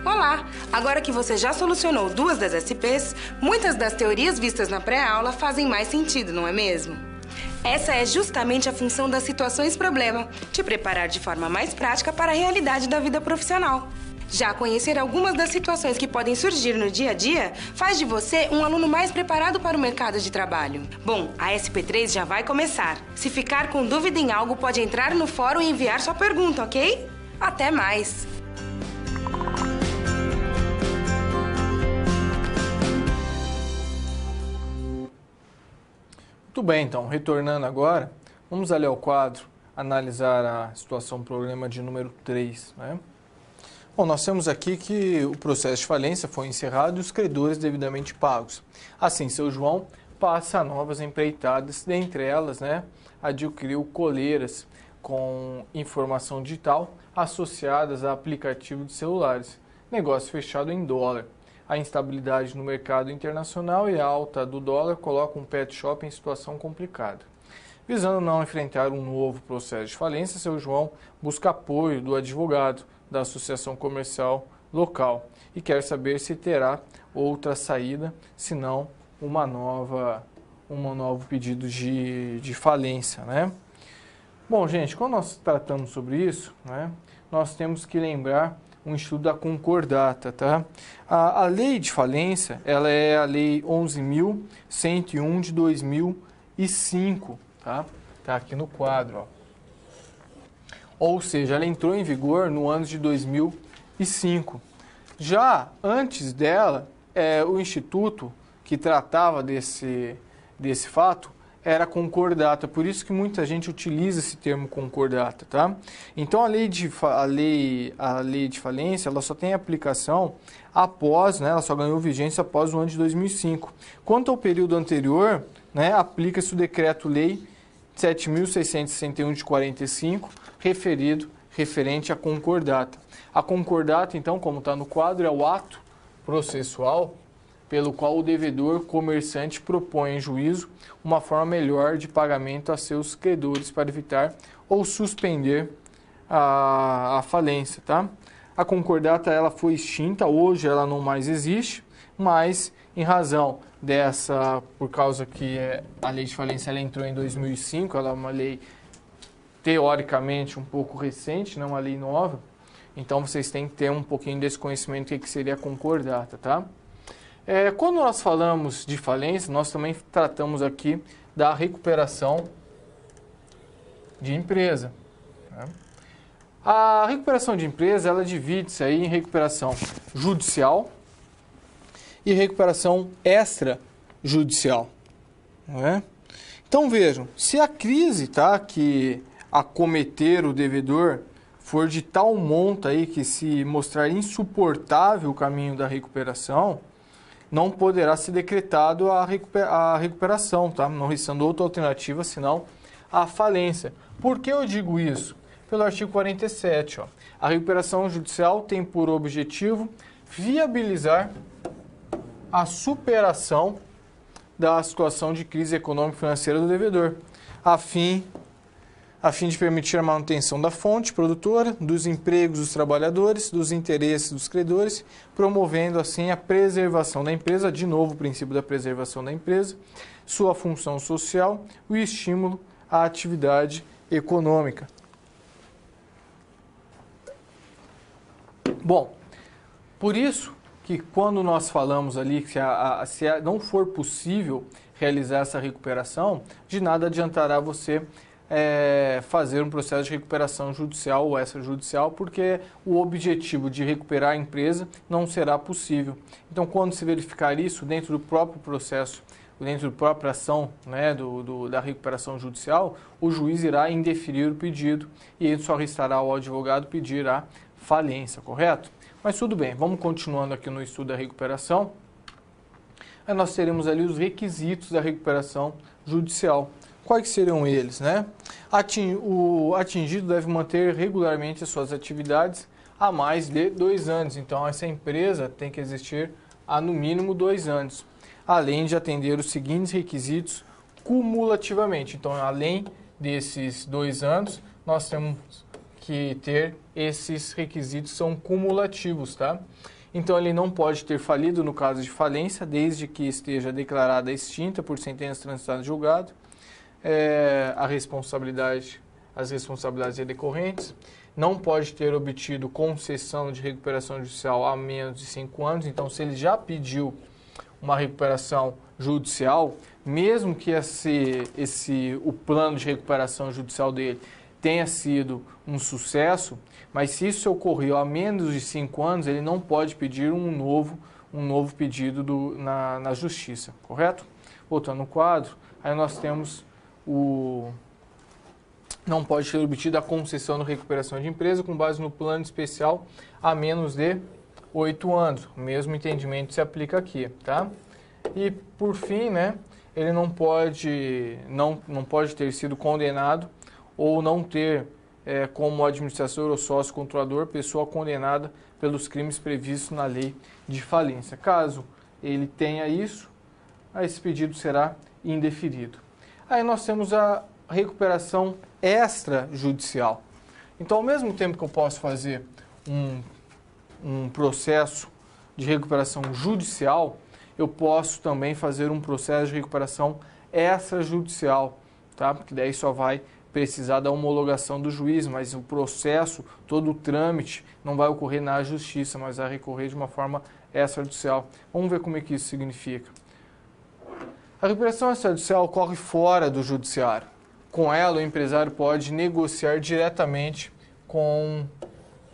Olá! Agora que você já solucionou 2 das SPs, muitas das teorias vistas na pré-aula fazem mais sentido, não é mesmo? Essa é justamente a função das situações-problema, te preparar de forma mais prática para a realidade da vida profissional. Já conhecer algumas das situações que podem surgir no dia a dia faz de você um aluno mais preparado para o mercado de trabalho. Bom, a SP3 já vai começar. Se ficar com dúvida em algo, pode entrar no fórum e enviar sua pergunta, ok? Até mais! Muito bem, então, retornando agora, vamos ali ao quadro, analisar a situação problema de número 3. Né? Bom, nós temos aqui que o processo de falência foi encerrado e os credores devidamente pagos. Assim, seu João passa a novas empreitadas, dentre elas, né, adquiriu coleiras com informação digital associadas a aplicativo de celulares. Negócio fechado em dólar. A instabilidade no mercado internacional e a alta do dólar colocam um pet shop em situação complicada. Visando não enfrentar um novo processo de falência, seu João busca apoio do advogado da associação comercial local e quer saber se terá outra saída, se não um novo pedido de falência. Né? Bom, gente, quando nós tratamos sobre isso, né, nós temos que lembrar um estudo da concordata, tá? A lei de falência, ela é a lei 11.101 de 2000 2005, tá? Tá aqui no quadro, ó. Ou seja, ela entrou em vigor no ano de 2005. Já antes dela, o instituto que tratava desse fato era concordata, por isso que muita gente utiliza esse termo concordata, tá? Então a lei de falência, ela só tem aplicação após, né, ela só ganhou vigência após o ano de 2005. Quanto ao período anterior, né, aplica-se o decreto-lei 7.661 de 45, referente à concordata. A concordata, então, como está no quadro, é o ato processual pelo qual o devedor comerciante propõe em juízo uma forma melhor de pagamento a seus credores para evitar ou suspender a falência, tá? A concordata ela foi extinta, hoje ela não mais existe, mas em razão por causa que a lei de falência ela entrou em 2005, ela é uma lei teoricamente um pouco recente, não uma lei nova, então vocês têm que ter um pouquinho desse conhecimento do que seria a concordata, tá? Quando nós falamos de falência, nós também tratamos aqui da recuperação de empresa, né? A recuperação de empresa, ela divide-se aí em recuperação judicial e recuperação extrajudicial, não é? Então vejam, se a crise, tá, que acometer o devedor for de tal monta aí que se mostrar insuportável o caminho da recuperação, não poderá ser decretado a recuperação, tá? Não restando outra alternativa senão a falência. Por que eu digo isso? Pelo artigo 47, ó. A recuperação judicial tem por objetivo viabilizar a superação da situação de crise econômica e financeira do devedor, a fim de permitir a manutenção da fonte produtora, dos empregos dos trabalhadores, dos interesses dos credores, promovendo assim a preservação da empresa, de novo o princípio da preservação da empresa, sua função social e o estímulo à atividade econômica. Bom, por isso que quando nós falamos ali que se não for possível realizar essa recuperação, de nada adiantará você fazer um processo de recuperação judicial ou extrajudicial, porque o objetivo de recuperar a empresa não será possível. Então, quando se verificar isso dentro do próprio processo, dentro da própria ação, né, da recuperação judicial, o juiz irá indeferir o pedido e só restará ao advogado pedir a falência, correto? Mas tudo bem, vamos continuando aqui no estudo da recuperação. Aí nós teremos ali os requisitos da recuperação judicial. Quais seriam eles, né? O atingido deve manter regularmente as suas atividades há mais de 2 anos. Então, essa empresa tem que existir há no mínimo 2 anos, além de atender os seguintes requisitos cumulativamente. Então, além desses 2 anos, nós temos que ter esses requisitos são cumulativos, tá? Então, ele não pode ter falido no caso de falência, desde que esteja declarada extinta por sentença transitada em julgado. As responsabilidades decorrentes, não pode ter obtido concessão de recuperação judicial há menos de 5 anos, então se ele já pediu uma recuperação judicial, mesmo que o plano de recuperação judicial dele tenha sido um sucesso, mas se isso ocorreu há menos de 5 anos, ele não pode pedir um novo pedido na justiça, correto? Voltando no quadro, aí nós temos não pode ter obtido a concessão de recuperação de empresa com base no plano especial há menos de 8 anos. O mesmo entendimento se aplica aqui, tá? E por fim, né, ele não pode ter sido condenado ou não ter como administrador ou sócio controlador pessoa condenada pelos crimes previstos na lei de falência. Caso ele tenha isso, esse pedido será indeferido. Aí nós temos a recuperação extrajudicial. Então, ao mesmo tempo que eu posso fazer um processo de recuperação judicial, eu posso também fazer um processo de recuperação extrajudicial, tá? Porque daí só vai precisar da homologação do juiz, mas o processo, todo o trâmite, não vai ocorrer na justiça, mas vai recorrer de uma forma extrajudicial. Vamos ver como é que isso significa. A recuperação extrajudicial ocorre fora do judiciário. Com ela, o empresário pode negociar diretamente com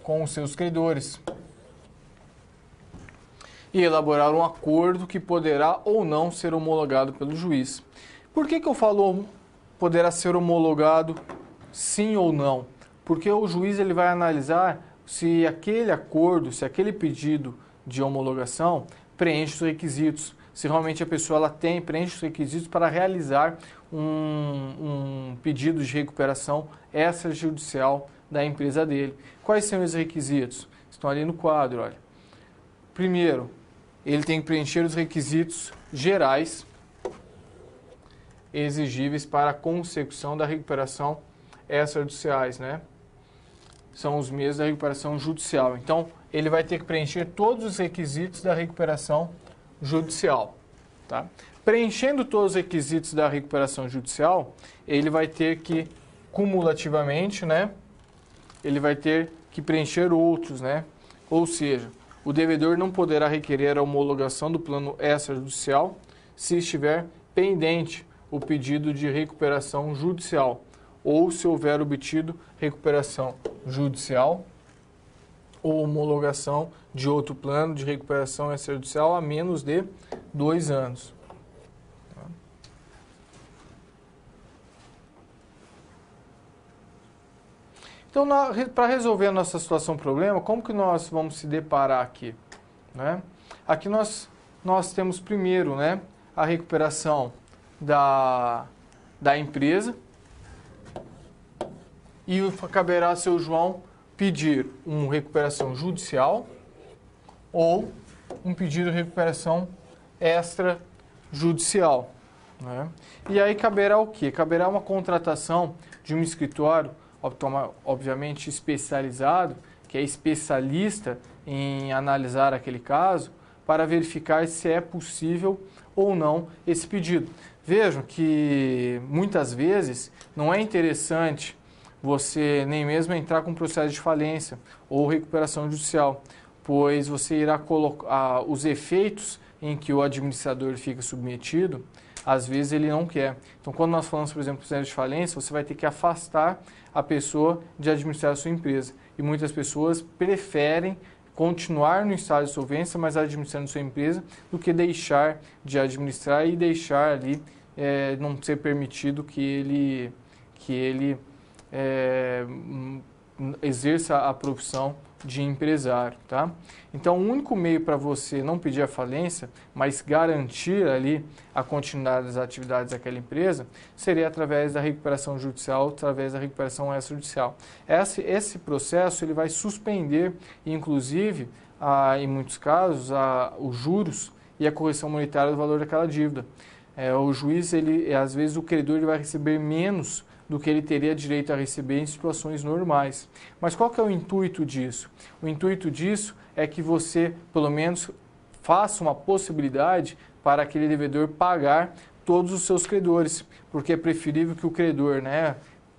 os seus credores e elaborar um acordo que poderá ou não ser homologado pelo juiz. Por que eu falo poderá ser homologado sim ou não? Porque o juiz ele vai analisar se aquele acordo, se aquele pedido de homologação preenche os requisitos, se realmente a pessoa ela preenche os requisitos para realizar um pedido de recuperação extrajudicial da empresa dele. Quais são os requisitos? Estão ali no quadro, olha. Primeiro, ele tem que preencher os requisitos gerais exigíveis para a consecução da recuperação extrajudiciais, né? São os meios da recuperação judicial. Então, ele vai ter que preencher todos os requisitos da recuperação judicial, tá? Preenchendo todos os requisitos da recuperação judicial, ele vai ter que, cumulativamente, né? Ele vai ter que preencher outros, né? Ou seja, o devedor não poderá requerer a homologação do plano extrajudicial se estiver pendente o pedido de recuperação judicial ou se houver obtido recuperação judicial ou homologação de outro plano de recuperação extrajudicial há menos de 2 anos. Então, para resolver a nossa situação problema, como que nós vamos se deparar aqui? Né? Aqui nós temos primeiro, né, a recuperação da empresa e caberá ao seu João pedir uma recuperação judicial ou um pedido de recuperação extrajudicial. Né? E aí caberá o quê? Caberá uma contratação de um escritório obviamente especializado, que é especialista em analisar aquele caso, para verificar se é possível ou não esse pedido. Vejam que muitas vezes não é interessante você nem mesmo entrar com processo de falência ou recuperação judicial, pois você irá colocar os efeitos em que o administrador fica submetido, às vezes ele não quer. Então, quando nós falamos, por exemplo, processo de falência, você vai ter que afastar a pessoa de administrar a sua empresa. E muitas pessoas preferem continuar no estado de solvência, mas administrando sua empresa, do que deixar de administrar e deixar ali não ser permitido que ele exerça a profissão de empresário, tá? Então, o único meio para você não pedir a falência, mas garantir ali a continuidade das atividades daquela empresa, seria através da recuperação judicial, através da recuperação extrajudicial. Esse processo ele vai suspender, inclusive, em muitos casos, os juros e a correção monetária do valor daquela dívida. O juiz, às vezes, o credor ele vai receber menos do que ele teria direito a receber em situações normais. Mas qual que é o intuito disso? O intuito disso é que você, pelo menos, faça uma possibilidade para aquele devedor pagar todos os seus credores, porque é preferível que o credor, né,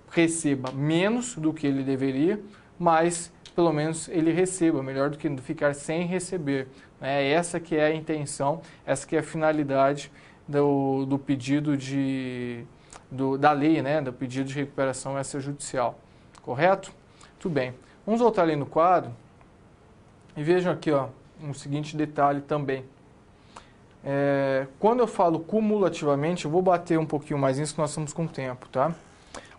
receba menos do que ele deveria, mas pelo menos ele receba, melhor do que ficar sem receber. Essa que é a intenção, essa que é a finalidade do pedido da lei, né, do pedido de recuperação extrajudicial. Correto? Tudo bem. Vamos voltar ali no quadro e vejam aqui, ó, um seguinte detalhe também. Quando eu falo cumulativamente, eu vou bater um pouquinho mais nisso que nós estamos com tempo, tá?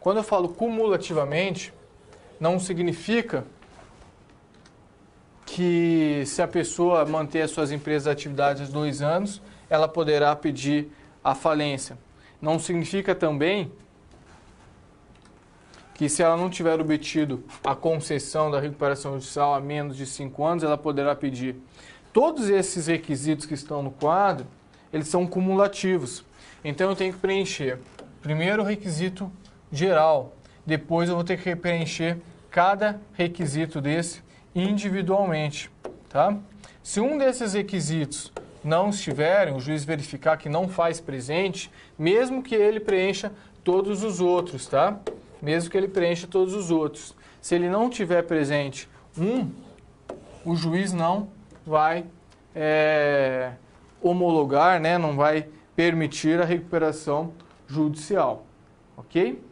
Quando eu falo cumulativamente, não significa que se a pessoa manter as suas empresas atividades 2 anos, ela poderá pedir a falência. Não significa também que se ela não tiver obtido a concessão da recuperação judicial há menos de 5 anos, ela poderá pedir. Todos esses requisitos que estão no quadro, eles são cumulativos. Então eu tenho que preencher primeiro o requisito geral, depois eu vou ter que preencher cada requisito desse individualmente, tá? Se um desses requisitos não estiverem, o juiz verificar que não faz presente, mesmo que ele preencha todos os outros, tá? Mesmo que ele preencha todos os outros. Se ele não tiver presente o juiz não vai homologar, né? Não vai permitir a recuperação judicial, ok?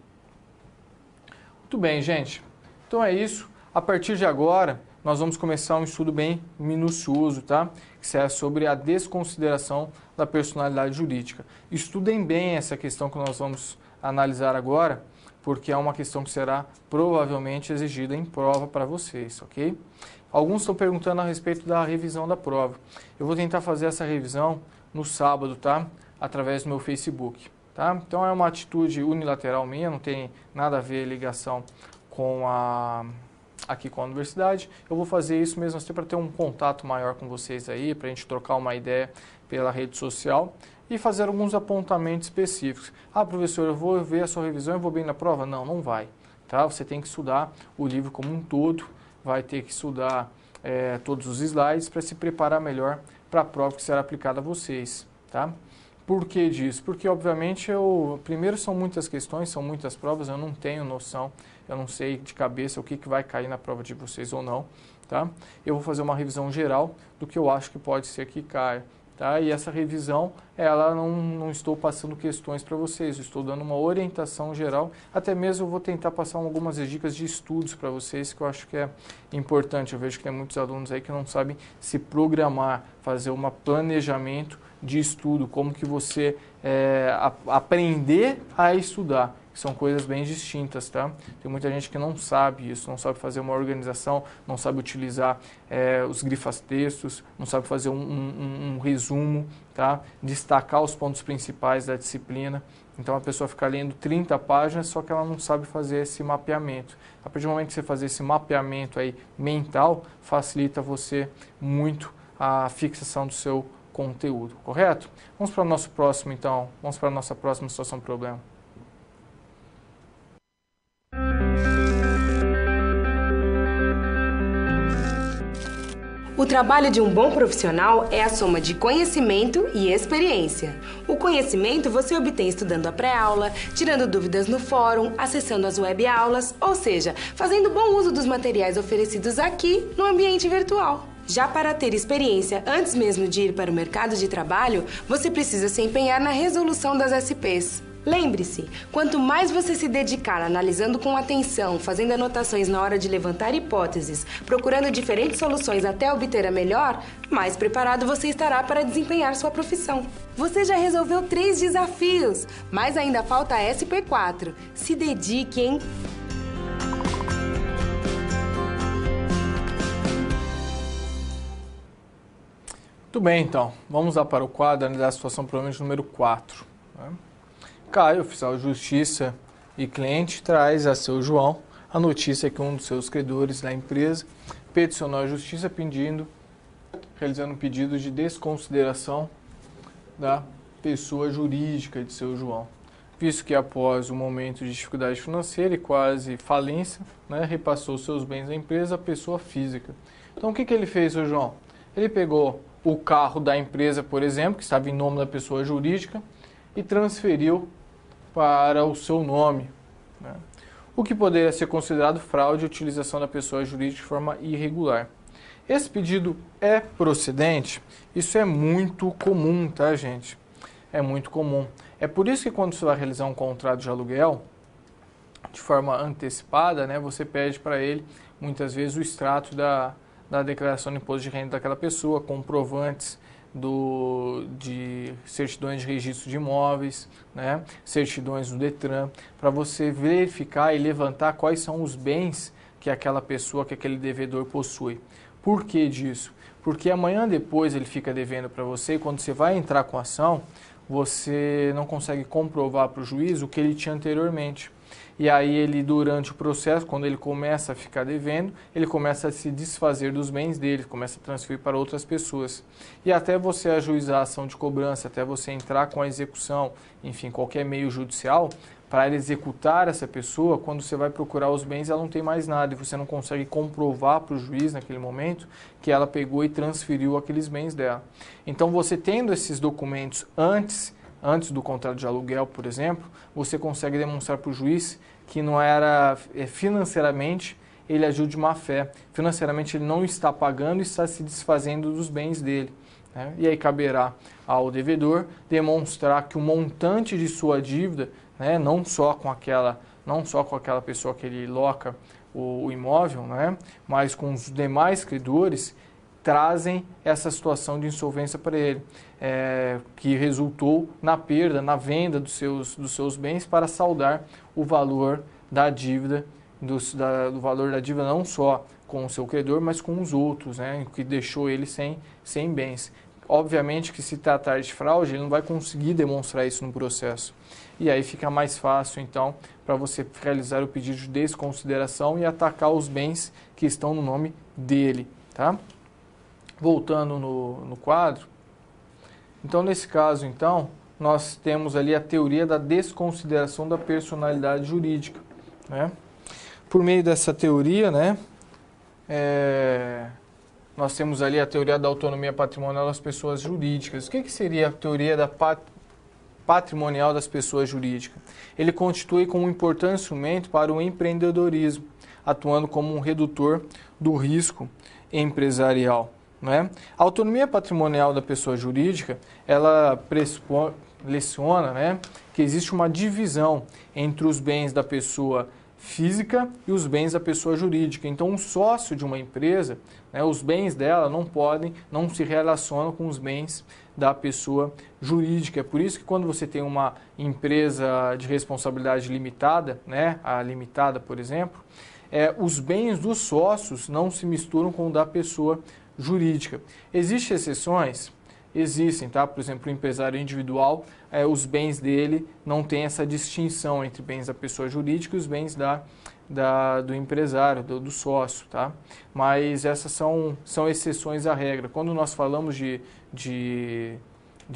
Muito bem, gente. Então é isso. A partir de agora, nós vamos começar um estudo bem minucioso, tá? Que é sobre a desconsideração da personalidade jurídica. Estudem bem essa questão que nós vamos analisar agora, porque é uma questão que será provavelmente exigida em prova para vocês, ok? Alguns estão perguntando a respeito da revisão da prova. Eu vou tentar fazer essa revisão no sábado, tá? Através do meu Facebook, tá? Então é uma atitude unilateral minha, não tem nada a ver ligação com aqui com a universidade. Eu vou fazer isso mesmo assim para ter um contato maior com vocês aí, para a gente trocar uma ideia pela rede social e fazer alguns apontamentos específicos. Ah, professor, eu vou ver a sua revisão e vou bem na prova? Não, não vai. Tá? Você tem que estudar o livro como um todo, vai ter que estudar todos os slides para se preparar melhor para a prova que será aplicada a vocês. Tá? Por que disso? Porque, obviamente, primeiro são muitas questões, são muitas provas, eu não tenho noção, eu não sei de cabeça o que vai cair na prova de vocês ou não. Tá? Eu vou fazer uma revisão geral do que eu acho que pode ser que caia. Tá? E essa revisão, ela não estou passando questões para vocês, eu estou dando uma orientação geral, até mesmo eu vou tentar passar algumas dicas de estudos para vocês, que eu acho que é importante. Eu vejo que tem muitos alunos aí que não sabem se programar, fazer um planejamento de estudo, como que você aprender a estudar. São coisas bem distintas, tá? Tem muita gente que não sabe isso, não sabe fazer uma organização, não sabe utilizar os grifas-textos, não sabe fazer um resumo, tá? Destacar os pontos principais da disciplina. Então a pessoa fica lendo 30 páginas, só que ela não sabe fazer esse mapeamento. A partir do momento que você fazer esse mapeamento aí mental, facilita você muito a fixação do seu conteúdo, correto? Vamos para o nosso próximo, então. Vamos para a nossa próxima situação-problema. O trabalho de um bom profissional é a soma de conhecimento e experiência. O conhecimento você obtém estudando a pré-aula, tirando dúvidas no fórum, acessando as web-aulas, ou seja, fazendo bom uso dos materiais oferecidos aqui no ambiente virtual. Já para ter experiência antes mesmo de ir para o mercado de trabalho, você precisa se empenhar na resolução das SPs. Lembre-se, quanto mais você se dedicar analisando com atenção, fazendo anotações na hora de levantar hipóteses, procurando diferentes soluções até obter a melhor, mais preparado você estará para desempenhar sua profissão. Você já resolveu 3 desafios, mas ainda falta a SP4. Se dedique, hein? Muito bem, então. Vamos lá para o quadro da situação provavelmente número 4. Né? Caio, oficial de justiça e cliente, traz a seu João a notícia que um dos seus credores da empresa peticionou à justiça realizando um pedido de desconsideração da pessoa jurídica de seu João, visto que após um momento de dificuldade financeira e quase falência, né, repassou seus bens à empresa à pessoa física. Então o que ele fez, seu João? Ele pegou o carro da empresa, por exemplo, que estava em nome da pessoa jurídica, e transferiu para o seu nome, né? O que poderia ser considerado fraude e utilização da pessoa jurídica de forma irregular. Esse pedido é procedente? Isso é muito comum, tá, gente? É muito comum. É por isso que quando você vai realizar um contrato de aluguel, de forma antecipada, né, você pede para ele, muitas vezes, o extrato da declaração de imposto de renda daquela pessoa, comprovantes de certidões de registro de imóveis, né, certidões do Detran, para você verificar e levantar quais são os bens que aquela pessoa, que aquele devedor possui. Por que disso? Porque amanhã depois ele fica devendo para você e quando você vai entrar com a ação, você não consegue comprovar para o juiz o que ele tinha anteriormente. E aí ele, durante o processo, quando ele começa a ficar devendo, ele começa a se desfazer dos bens dele, começa a transferir para outras pessoas. E até você ajuizar a ação de cobrança, até você entrar com a execução, enfim, qualquer meio judicial, para executar essa pessoa, quando você vai procurar os bens, ela não tem mais nada e você não consegue comprovar para o juiz naquele momento que ela pegou e transferiu aqueles bens dela. Então, você tendo esses documentos antes do contrato de aluguel, por exemplo, você consegue demonstrar para o juiz que não era financeiramente, ele agiu de má fé. Financeiramente ele não está pagando e está se desfazendo dos bens dele. né? E aí caberá ao devedor demonstrar que o montante de sua dívida, né, não só com aquela pessoa que ele loca o imóvel, né, mas com os demais credores, trazem essa situação de insolvência para ele, que resultou na perda, na venda dos seus bens para saldar o valor da dívida, do valor da dívida não só com o seu credor, mas com os outros, né, que deixou ele sem bens. Obviamente que se tratar de fraude, ele não vai conseguir demonstrar isso no processo. E aí fica mais fácil, então, para você realizar o pedido de desconsideração e atacar os bens que estão no nome dele, tá? Voltando no quadro, então nesse caso, então, nós temos ali a teoria da desconsideração da personalidade jurídica, né? Por meio dessa teoria, né, nós temos ali a teoria da autonomia patrimonial das pessoas jurídicas. O que seria a teoria da patrimonial das pessoas jurídicas? Ele constitui como um importante instrumento para o empreendedorismo, atuando como um redutor do risco empresarial, né? A autonomia patrimonial da pessoa jurídica, ela leciona, né, que existe uma divisão entre os bens da pessoa física e os bens da pessoa jurídica. Então, um sócio de uma empresa, né, os bens dela não se relacionam com os bens da pessoa jurídica. É por isso que quando você tem uma empresa de responsabilidade limitada, né, a limitada, por exemplo, os bens dos sócios não se misturam com o da pessoa jurídica. Existem exceções? Existem, tá? Por exemplo, o empresário individual, os bens dele não tem essa distinção entre bens da pessoa jurídica e os bens do empresário, do sócio, tá? Mas essas são exceções à regra. Quando nós falamos de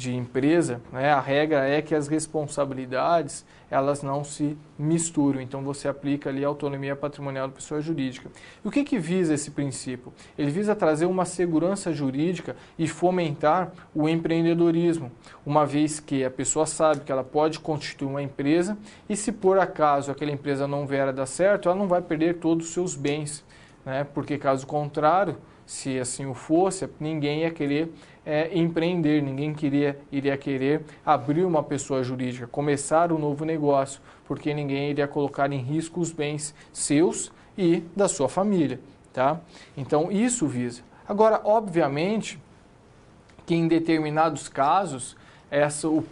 empresa, né, a regra é que as responsabilidades elas não se misturam. Então você aplica ali a autonomia patrimonial da pessoa jurídica. E o que visa esse princípio? Ele visa trazer uma segurança jurídica e fomentar o empreendedorismo, uma vez que a pessoa sabe que ela pode constituir uma empresa e se por acaso aquela empresa não vier a dar certo, ela não vai perder todos os seus bens, né? Porque caso contrário, se assim o fosse, ninguém ia querer empreender, ninguém iria querer abrir uma pessoa jurídica, começar um novo negócio, porque ninguém iria colocar em risco os bens seus e da sua família, tá? Então isso visa. Agora, obviamente, que em determinados casos,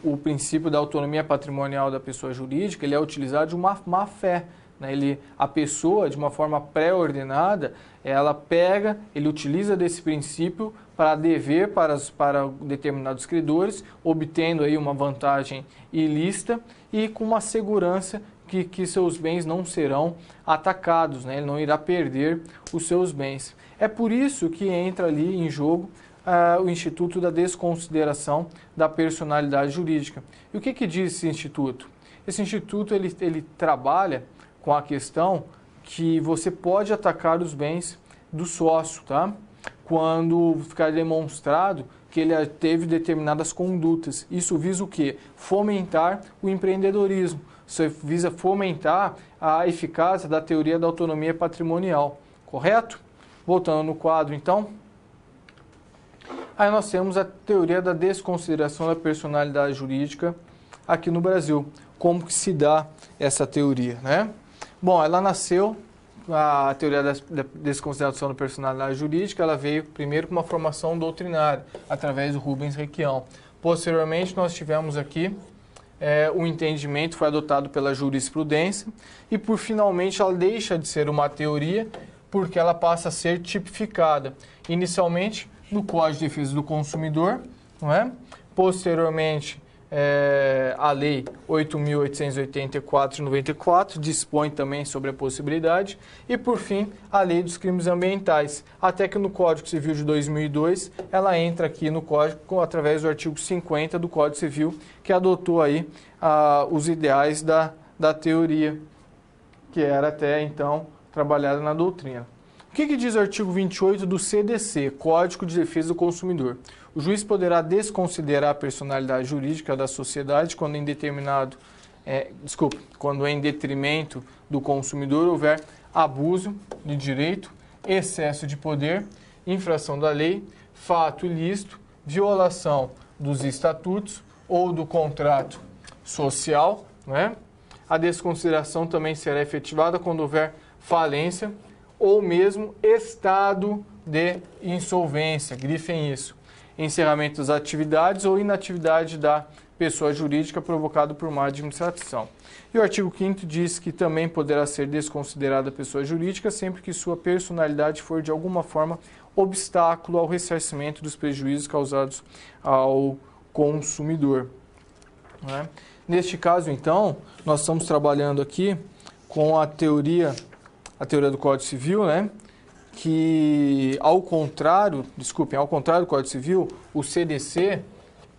o princípio da autonomia patrimonial da pessoa jurídica, ele é utilizado de uma má fé, né? A pessoa, de uma forma pré-ordenada, ele utiliza desse princípio para dever para determinados credores, obtendo aí uma vantagem ilícita e com uma segurança que seus bens não serão atacados, né? Ele não irá perder os seus bens. É por isso que entra ali em jogo o Instituto da Desconsideração da Personalidade Jurídica. E o que diz esse Instituto? Esse Instituto ele trabalha com a questão que você pode atacar os bens do sócio, tá? Quando ficar demonstrado que ele teve determinadas condutas. Isso visa o quê? Fomentar o empreendedorismo. Isso visa fomentar a eficácia da teoria da autonomia patrimonial, correto? Voltando no quadro, então. Aí nós temos a teoria da desconsideração da personalidade jurídica aqui no Brasil. Como que se dá essa teoria, né? Bom, ela nasceu, a teoria da desconsideração da personalidade jurídica, ela veio primeiro com uma formação doutrinária, através do Rubens Requião. Posteriormente, nós tivemos aqui o entendimento, foi adotado pela jurisprudência, e finalmente ela deixa de ser uma teoria, porque ela passa a ser tipificada. Inicialmente, no Código de Defesa do Consumidor, não é? Posteriormente, a Lei 8.884 de 94 dispõe também sobre a possibilidade e, por fim, a Lei dos Crimes Ambientais, até que no Código Civil de 2002 ela entra aqui no Código através do artigo 50 do Código Civil, que adotou aí os ideais da teoria, que era até então trabalhada na doutrina. O que diz o artigo 28 do CDC, Código de Defesa do Consumidor? O juiz poderá desconsiderar a personalidade jurídica da sociedade quando em detrimento do consumidor houver abuso de direito, excesso de poder, infração da lei, fato ilícito, violação dos estatutos ou do contrato social, né? A desconsideração também será efetivada quando houver falência ou mesmo estado de insolvência, grifem isso, encerramento das atividades ou inatividade da pessoa jurídica provocado por má administração. E o artigo 5º diz que também poderá ser desconsiderada a pessoa jurídica sempre que sua personalidade for de alguma forma obstáculo ao ressarcimento dos prejuízos causados ao consumidor, né? Neste caso, então, nós estamos trabalhando aqui com a teoria do Código Civil, né? Que ao contrário do Código Civil, o CDC,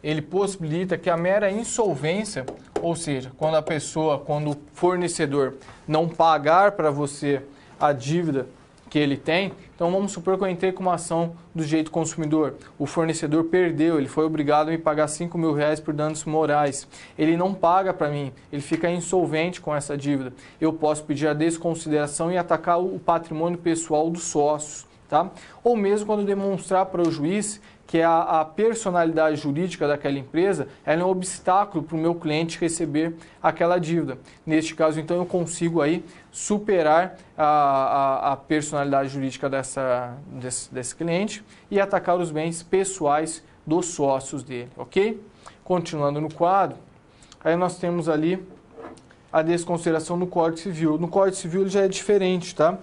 ele possibilita que a mera insolvência, ou seja, quando o fornecedor não pagar para você a dívida que ele tem, então vamos supor que eu entrei com uma ação do direito consumidor, o fornecedor perdeu, ele foi obrigado a me pagar R$5.000 por danos morais, ele não paga para mim, ele fica insolvente com essa dívida, eu posso pedir a desconsideração e atacar o patrimônio pessoal dos sócios, tá? Ou mesmo quando demonstrar para o juiz que a personalidade jurídica daquela empresa ela é um obstáculo para o meu cliente receber aquela dívida. Neste caso, então, eu consigo aí superar a personalidade jurídica desse cliente e atacar os bens pessoais dos sócios dele, ok? Continuando no quadro, aí nós temos ali a desconsideração no Código Civil. No Código Civil ele já é diferente, tá?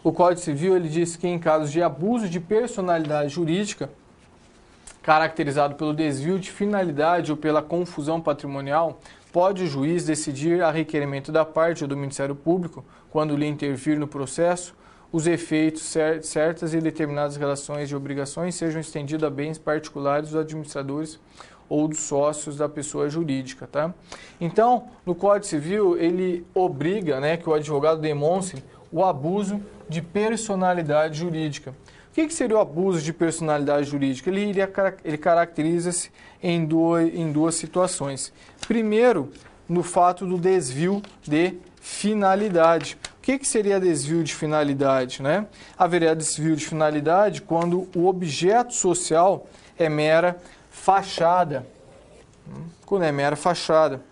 O Código Civil ele diz que em casos de abuso de personalidade jurídica, caracterizado pelo desvio de finalidade ou pela confusão patrimonial, pode o juiz decidir a requerimento da parte ou do Ministério Público, quando lhe intervir no processo, os efeitos certas e determinadas relações de obrigações sejam estendidos a bens particulares dos administradores ou dos sócios da pessoa jurídica, tá? Então, no Código Civil, ele obriga, né, que o advogado demonstre o abuso de personalidade jurídica. O que seria o abuso de personalidade jurídica? Ele caracteriza-se em duas situações. Primeiro, no fato do desvio de finalidade. O que seria desvio de finalidade, né? Haveria desvio de finalidade quando o objeto social é mera fachada. Quando é mera fachada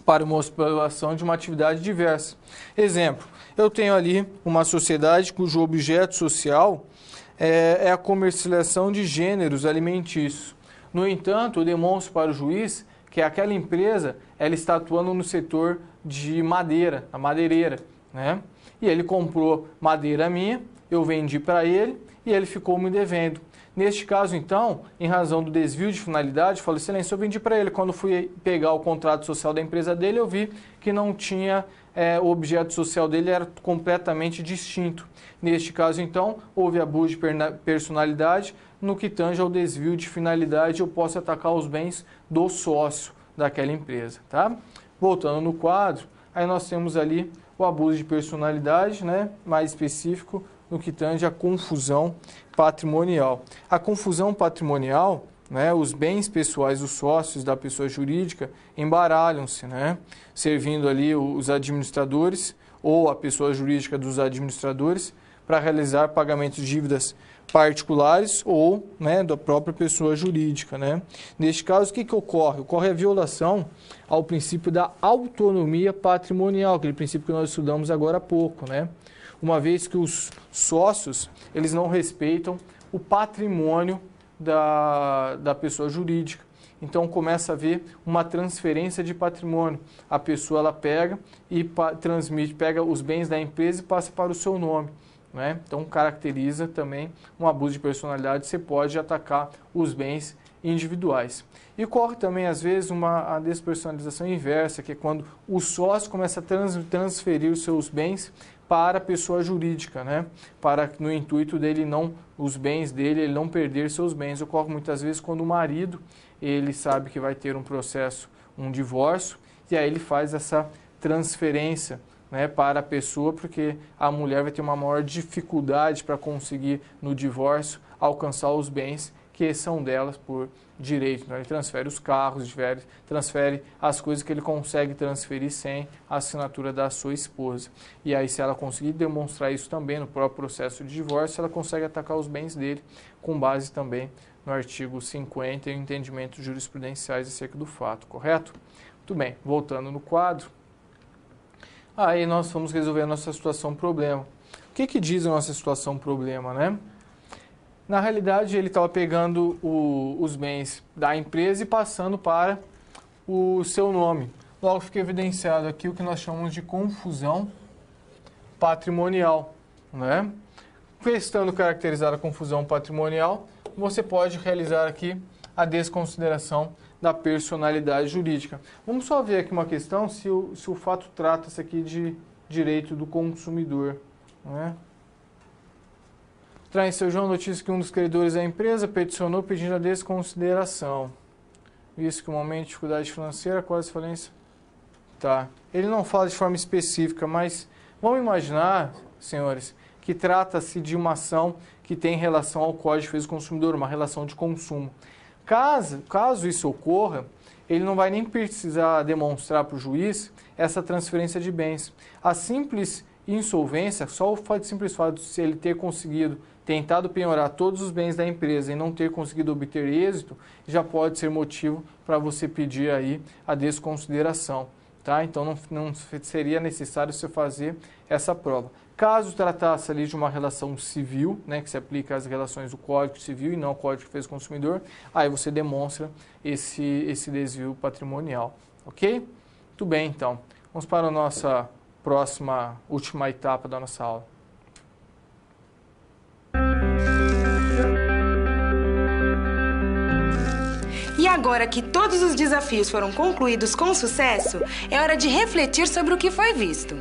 para uma observação de uma atividade diversa. Exemplo, eu tenho ali uma sociedade cujo objeto social é a comercialização de gêneros alimentícios. No entanto, eu demonstro para o juiz que aquela empresa ela está atuando no setor de madeira, a madeireira, né? E ele comprou madeira minha, eu vendi para ele e ele ficou me devendo. Neste caso, então, em razão do desvio de finalidade, falo, excelência, eu vendi para ele. Quando fui pegar o contrato social da empresa dele, eu vi que não tinha, o objeto social dele era completamente distinto. Neste caso, então, houve abuso de personalidade. No que tange ao desvio de finalidade, eu posso atacar os bens do sócio daquela empresa, tá? Voltando no quadro, aí nós temos ali o abuso de personalidade, né? Mais específico, no que tange a confusão patrimonial. A confusão patrimonial, né, os bens pessoais dos sócios da pessoa jurídica embaralham-se, né, servindo ali os administradores ou a pessoa jurídica dos administradores para realizar pagamentos de dívidas particulares ou, né, da própria pessoa jurídica, né. Neste caso, o que ocorre? Ocorre a violação ao princípio da autonomia patrimonial, aquele princípio que nós estudamos agora há pouco, né. Uma vez que os sócios, eles não respeitam o patrimônio da pessoa jurídica. Então, começa a haver uma transferência de patrimônio. A pessoa, ela pega e pega os bens da empresa e passa para o seu nome, né? Então, caracteriza também um abuso de personalidade, você pode atacar os bens individuais. E ocorre também, às vezes, a despersonalização inversa, que é quando o sócio começa a transferir os seus bens para a pessoa jurídica, né? Para no intuito dele os bens dele, ele não perder seus bens. Ocorre muitas vezes quando o marido, ele sabe que vai ter um processo, um divórcio, e aí ele faz essa transferência, né, para a pessoa, porque a mulher vai ter uma maior dificuldade para conseguir no divórcio alcançar os bens que são delas por direito. Então, ele transfere os carros, transfere as coisas que ele consegue transferir sem a assinatura da sua esposa. E aí, se ela conseguir demonstrar isso também no próprio processo de divórcio, ela consegue atacar os bens dele com base também no artigo 50 e entendimentos jurisprudenciais acerca do fato, correto? Muito bem, voltando no quadro. Aí nós vamos resolver a nossa situação problema. O que diz a nossa situação problema, né? Na realidade, ele estava pegando os bens da empresa e passando para o seu nome. Logo fica evidenciado aqui o que nós chamamos de confusão patrimonial, né? Estando caracterizada a confusão patrimonial, você pode realizar aqui a desconsideração da personalidade jurídica. Vamos só ver aqui uma questão, se o fato trata-se aqui de direito do consumidor, né? Traz seu João notícia que um dos credores da empresa peticionou pedindo a desconsideração. Visto que o momento de dificuldade financeira, quase falência. Tá. Ele não fala de forma específica, mas vamos imaginar, senhores, que trata-se de uma ação que tem relação ao Código de Defesa do Consumidor, uma relação de consumo. Caso isso ocorra, ele não vai nem precisar demonstrar para o juiz essa transferência de bens. A simples insolvência, só o simples fato de se ele ter conseguido, tentado penhorar todos os bens da empresa e não ter conseguido obter êxito, já pode ser motivo para você pedir aí a desconsideração. Tá? Então não seria necessário você fazer essa prova. Caso tratasse ali de uma relação civil, né, que se aplica às relações do Código Civil e não ao Código de Defesa do Consumidor, aí você demonstra esse desvio patrimonial. Ok? Muito bem, então. Vamos para a nossa última etapa da nossa aula. E agora que todos os desafios foram concluídos com sucesso, é hora de refletir sobre o que foi visto.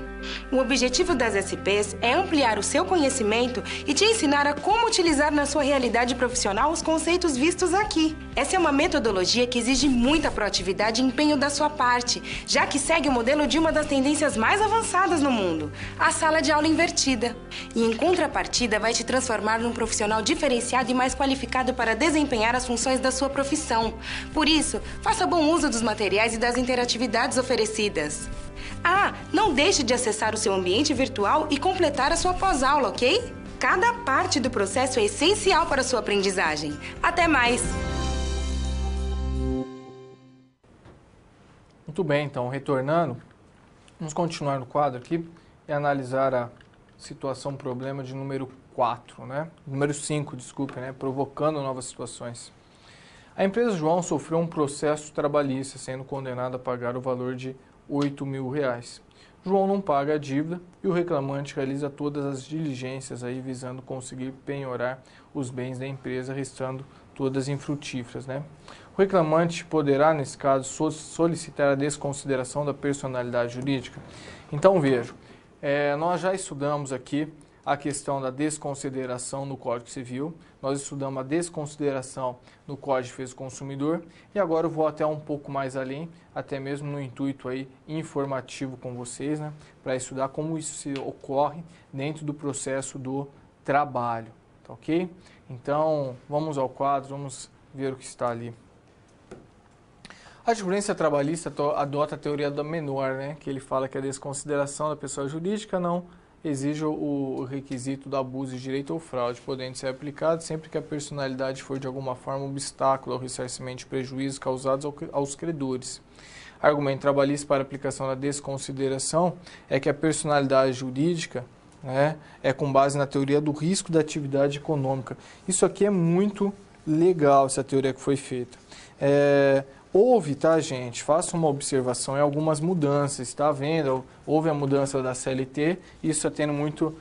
O objetivo das SPs é ampliar o seu conhecimento e te ensinar a como utilizar na sua realidade profissional os conceitos vistos aqui. Essa é uma metodologia que exige muita proatividade e empenho da sua parte, já que segue o modelo de uma das tendências mais avançadas no mundo, a sala de aula invertida. E em contrapartida, vai te transformar num profissional diferenciado e mais qualificado para desempenhar as funções da sua profissão. Por isso, faça bom uso dos materiais e das interatividades oferecidas. Ah, não deixe de acessar o seu ambiente virtual e completar a sua pós-aula, ok? Cada parte do processo é essencial para a sua aprendizagem. Até mais! Muito bem, então, retornando, vamos continuar no quadro aqui e analisar a situação problema de número 4, né? Número 5, desculpe, né? Provocando novas situações. A empresa João sofreu um processo trabalhista, sendo condenada a pagar o valor de R$8.000. João não paga a dívida e o reclamante realiza todas as diligências aí visando conseguir penhorar os bens da empresa, restando todas infrutíferas, né? O reclamante poderá, nesse caso, solicitar a desconsideração da personalidade jurídica. Então, veja, nós já estudamos aqui a questão da desconsideração no Código Civil, nós estudamos a desconsideração no Código de Defesa do Consumidor e agora eu vou até um pouco mais além, até mesmo no intuito aí informativo com vocês, né, para estudar como isso ocorre dentro do processo do trabalho, tá ok? Então, vamos ao quadro, vamos ver o que está ali. A jurisprudência trabalhista adota a teoria da menor, né, que ele fala que a desconsideração da pessoa jurídica não exige o requisito do abuso de direito ou fraude, podendo ser aplicado sempre que a personalidade for de alguma forma obstáculo ao ressarcimento de prejuízos causados aos credores. Argumento trabalhista para aplicação da desconsideração é que a personalidade jurídica, né, é com base na teoria do risco da atividade econômica. Isso aqui é muito legal, essa teoria que foi feita. Houve, tá, gente? Faça uma observação em algumas mudanças, está vendo? Houve a mudança da CLT, isso está tendo muito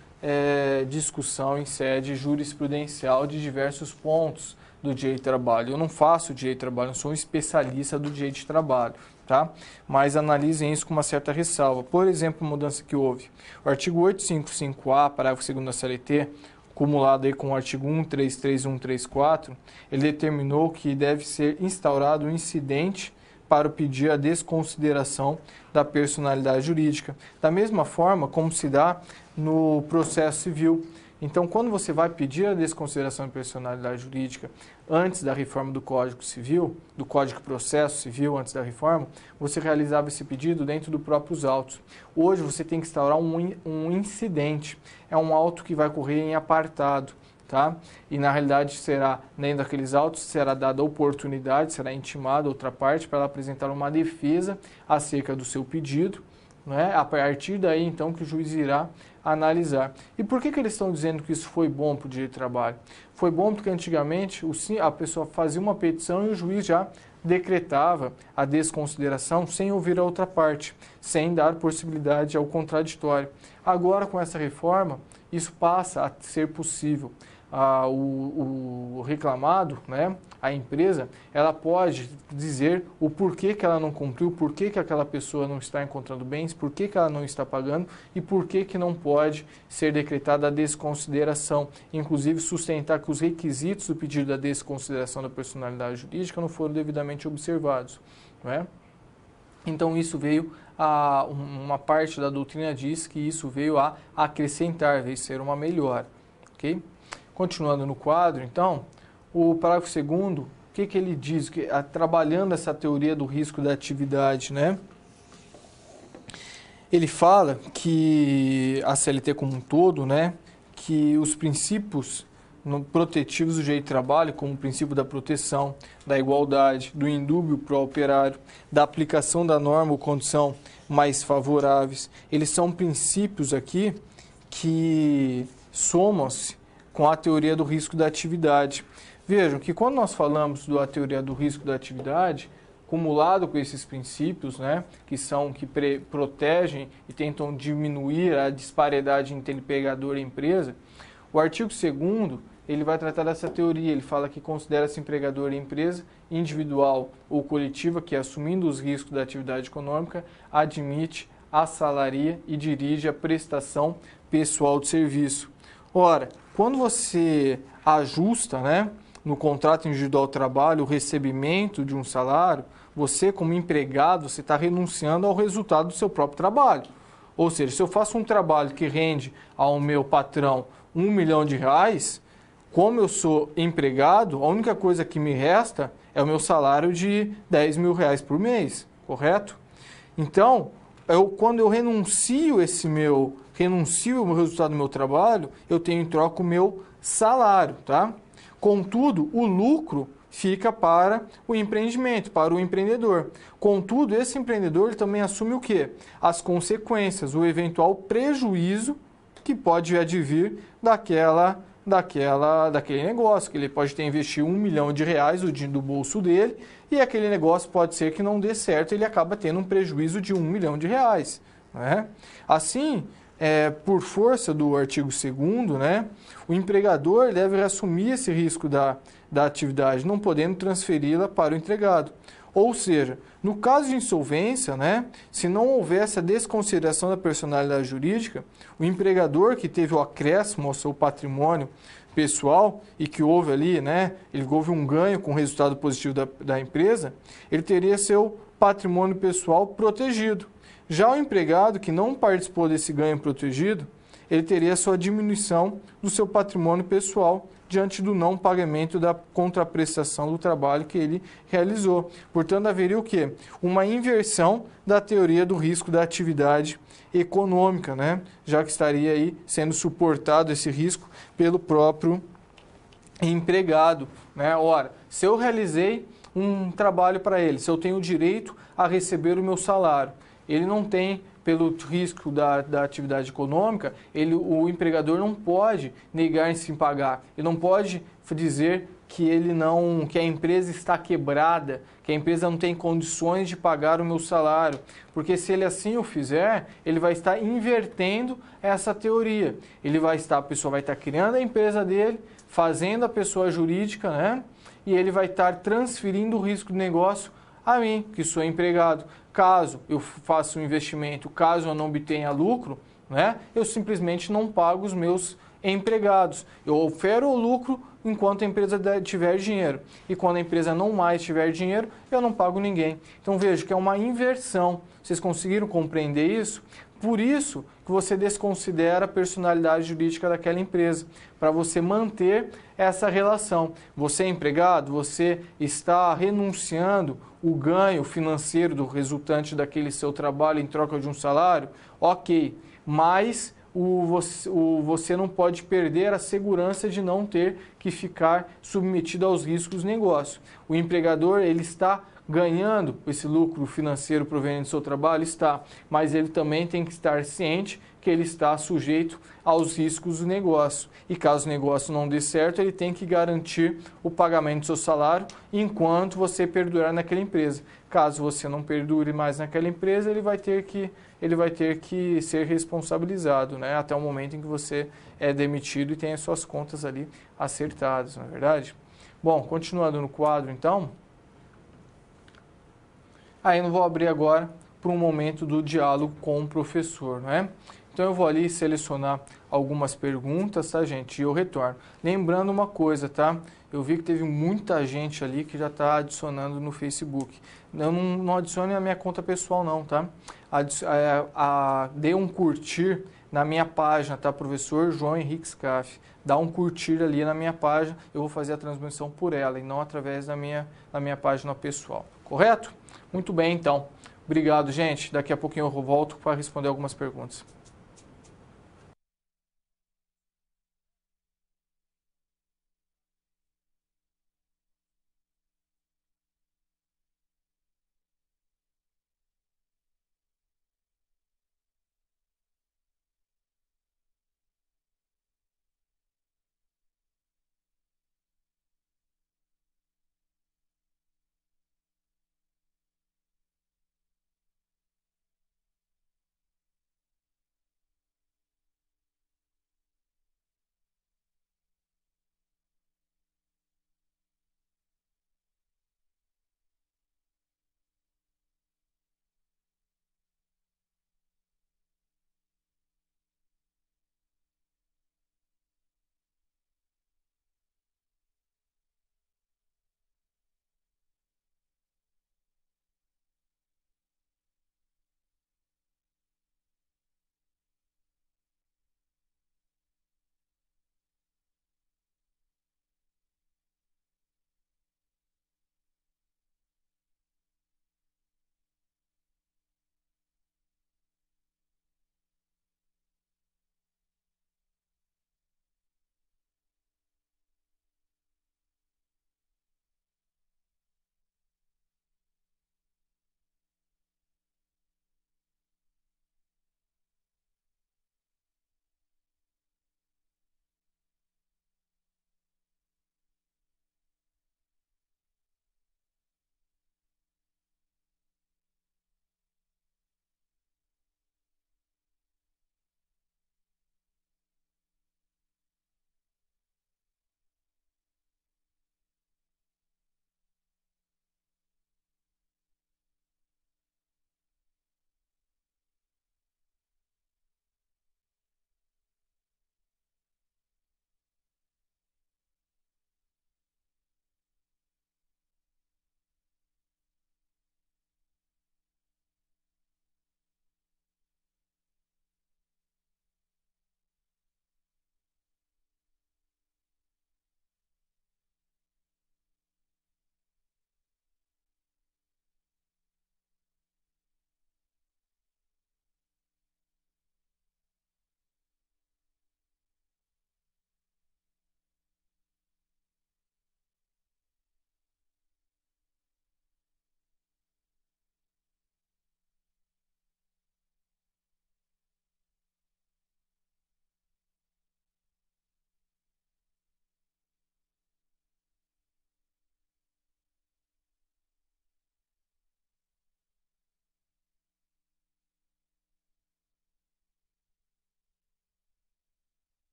discussão em sede jurisprudencial de diversos pontos do direito de trabalho. Eu não faço direito de trabalho, não sou um especialista do direito de trabalho, tá? Mas analisem isso com uma certa ressalva. Por exemplo, a mudança que houve. O artigo 855A, parágrafo 2º da CLT, acumulado aí com o artigo 133 e 134, ele determinou que deve ser instaurado um incidente para pedir a desconsideração da personalidade jurídica, da mesma forma como se dá no processo civil. Então, quando você vai pedir a desconsideração da personalidade jurídica antes da reforma do Código Civil, do Código de Processo Civil antes da reforma, você realizava esse pedido dentro dos próprios autos. Hoje você tem que instaurar um incidente, é um auto que vai correr em apartado, tá? E na realidade será, dentro daqueles autos, será dada a oportunidade, será intimada outra parte para ela apresentar uma defesa acerca do seu pedido, né? A partir daí, então, que o juiz irá analisar. E por que eles estão dizendo que isso foi bom para o direito do trabalho? Foi bom porque antigamente a pessoa fazia uma petição e o juiz já decretava a desconsideração sem ouvir a outra parte, sem dar possibilidade ao contraditório. Agora, com essa reforma, isso passa a ser possível. O reclamado, né, a empresa, ela pode dizer o porquê que ela não cumpriu, porquê que aquela pessoa não está encontrando bens, porquê que ela não está pagando e porquê que não pode ser decretada a desconsideração. Inclusive, sustentar que os requisitos do pedido da desconsideração da personalidade jurídica não foram devidamente observados, não é? Então, isso veio uma parte da doutrina diz que isso veio a acrescentar, veio ser uma melhora, ok? Continuando no quadro, então, o parágrafo 2º, o que ele diz? Que, trabalhando essa teoria do risco da atividade, né? Ele fala que a CLT como um todo, né? Que os princípios protetivos do direito de trabalho, como o princípio da proteção, da igualdade, do indúbio pro operário, da aplicação da norma ou condição mais favoráveis, eles são princípios aqui que somam-se com a teoria do risco da atividade. Vejam que quando nós falamos da teoria do risco da atividade, acumulado com esses princípios, né, que protegem e tentam diminuir a disparidade entre empregador e empresa, o artigo 2º, ele vai tratar dessa teoria. Ele fala que considera-se empregador e empresa individual ou coletiva que, assumindo os riscos da atividade econômica, admite, assalaria e dirige a prestação pessoal de serviço. Ora, quando você ajusta, né, no contrato individual de trabalho o recebimento de um salário, você como empregado, você está renunciando ao resultado do seu próprio trabalho. Ou seja, se eu faço um trabalho que rende ao meu patrão R$1 milhão, como eu sou empregado, a única coisa que me resta é o meu salário de R$10 mil por mês, correto? Então, quando eu renuncio o resultado do meu trabalho, eu tenho em troca o meu salário, tá? Contudo, o lucro fica para o empreendimento, para o empreendedor. Contudo, esse empreendedor ele também assume o quê? As consequências, o eventual prejuízo que pode advir daquele negócio, que ele pode ter investido R$1 milhão do bolso dele e aquele negócio pode ser que não dê certo, ele acaba tendo um prejuízo de R$1 milhão, né? Assim, por força do artigo 2º, né, o empregador deve assumir esse risco da atividade, não podendo transferi-la para o empregado. Ou seja, no caso de insolvência, né, se não houvesse a desconsideração da personalidade jurídica, o empregador que teve o acréscimo ao seu patrimônio pessoal e que houve ali, né, houve um ganho com o resultado positivo da empresa, ele teria seu patrimônio pessoal protegido. Já o empregado que não participou desse ganho protegido, ele teria sua diminuição do seu patrimônio pessoal diante do não pagamento da contraprestação do trabalho que ele realizou. Portanto, haveria o quê? Uma inversão da teoria do risco da atividade econômica, né? Já que estaria aí sendo suportado esse risco pelo próprio empregado, né? Ora, se eu realizei um trabalho para ele, se eu tenho direito a receber o meu salário, ele não tem, pelo risco da atividade econômica, o empregador não pode negar-se em pagar. Ele não pode dizer que a empresa está quebrada, que a empresa não tem condições de pagar o meu salário. Porque se ele assim o fizer, ele vai estar invertendo essa teoria. A pessoa vai estar criando a empresa dele, fazendo a pessoa jurídica, né? E ele vai estar transferindo o risco do negócio a mim, que sou empregado. Caso eu faça um investimento, caso eu não obtenha lucro, né, eu simplesmente não pago os meus empregados. Eu ofero o lucro enquanto a empresa tiver dinheiro. E quando a empresa não mais tiver dinheiro, eu não pago ninguém. Então veja que é uma inversão. Vocês conseguiram compreender isso? Por isso que você desconsidera a personalidade jurídica daquela empresa, para você manter essa relação. Você é empregado, você está renunciando o ganho financeiro do resultante daquele seu trabalho em troca de um salário, ok, mas você não pode perder a segurança de não ter que ficar submetido aos riscos do negócio. O empregador, ele está ganhando esse lucro financeiro proveniente do seu trabalho? Está, mas ele também tem que estar ciente que ele está sujeito aos riscos do negócio. E caso o negócio não dê certo, ele tem que garantir o pagamento do seu salário enquanto você perdurar naquela empresa. Caso você não perdure mais naquela empresa, ele vai ter que ser responsabilizado, né? Até o momento em que você é demitido e tem as suas contas ali acertadas, não é verdade? Bom, continuando no quadro, então. Aí eu vou abrir agora para um momento do diálogo com o professor, não é? Então eu vou ali selecionar algumas perguntas, tá, gente? E eu retorno. Lembrando uma coisa, tá? Eu vi que teve muita gente ali que já está adicionando no Facebook. Eu não adicione a minha conta pessoal não, tá? Dê um curtir na minha página, tá? Professor João Henrique Scaff. Dá um curtir ali na minha página, eu vou fazer a transmissão por ela e não através da minha página pessoal. Correto? Muito bem, então. Obrigado, gente. Daqui a pouquinho eu volto para responder algumas perguntas.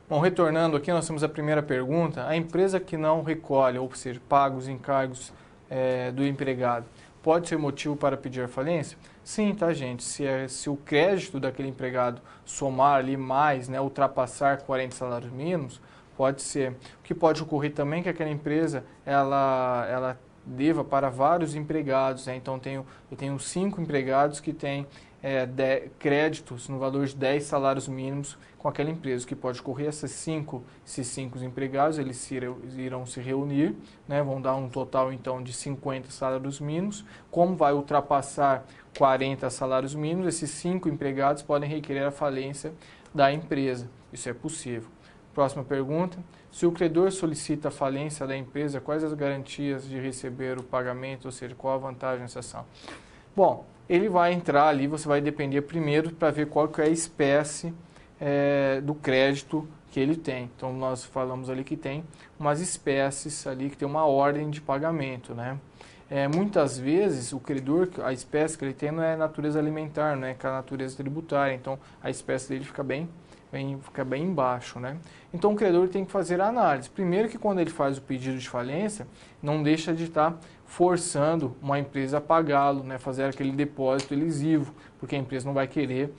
Bom, retornando aqui, nós temos a primeira pergunta. A empresa que não recolhe, ou seja, paga os encargos do empregado, pode ser motivo para pedir a falência? Sim, tá, gente? Se o crédito daquele empregado somar ali mais, né, ultrapassar 40 salários mínimos, pode ser. O que pode ocorrer também é que aquela empresa, ela deva para vários empregados, né? Então, eu tenho 5 empregados que têm créditos no valor de 10 salários mínimos com aquela empresa. O que pode ocorrer, esses cinco empregados, eles irão se reunir, né? Vão dar um total, então, de 50 salários mínimos. Como vai ultrapassar 40 salários mínimos, esses 5 empregados podem requerer a falência da empresa. Isso é possível. Próxima pergunta. Se o credor solicita a falência da empresa, quais as garantias de receber o pagamento, ou seja, qual a vantagem nessa ação? Bom, ele vai entrar ali, você vai depender primeiro para ver qual que é a espécie do crédito que ele tem. Então, nós falamos ali que tem umas espécies ali, que tem uma ordem de pagamento, né? Muitas vezes, o credor, a espécie que ele tem não é natureza alimentar, não é a natureza tributária, então a espécie dele fica bem embaixo, né? Então, o credor tem que fazer a análise. Primeiro que quando ele faz o pedido de falência, não deixa de estar forçando uma empresa a pagá-lo, né? Fazer aquele depósito elisivo, porque a empresa não vai querer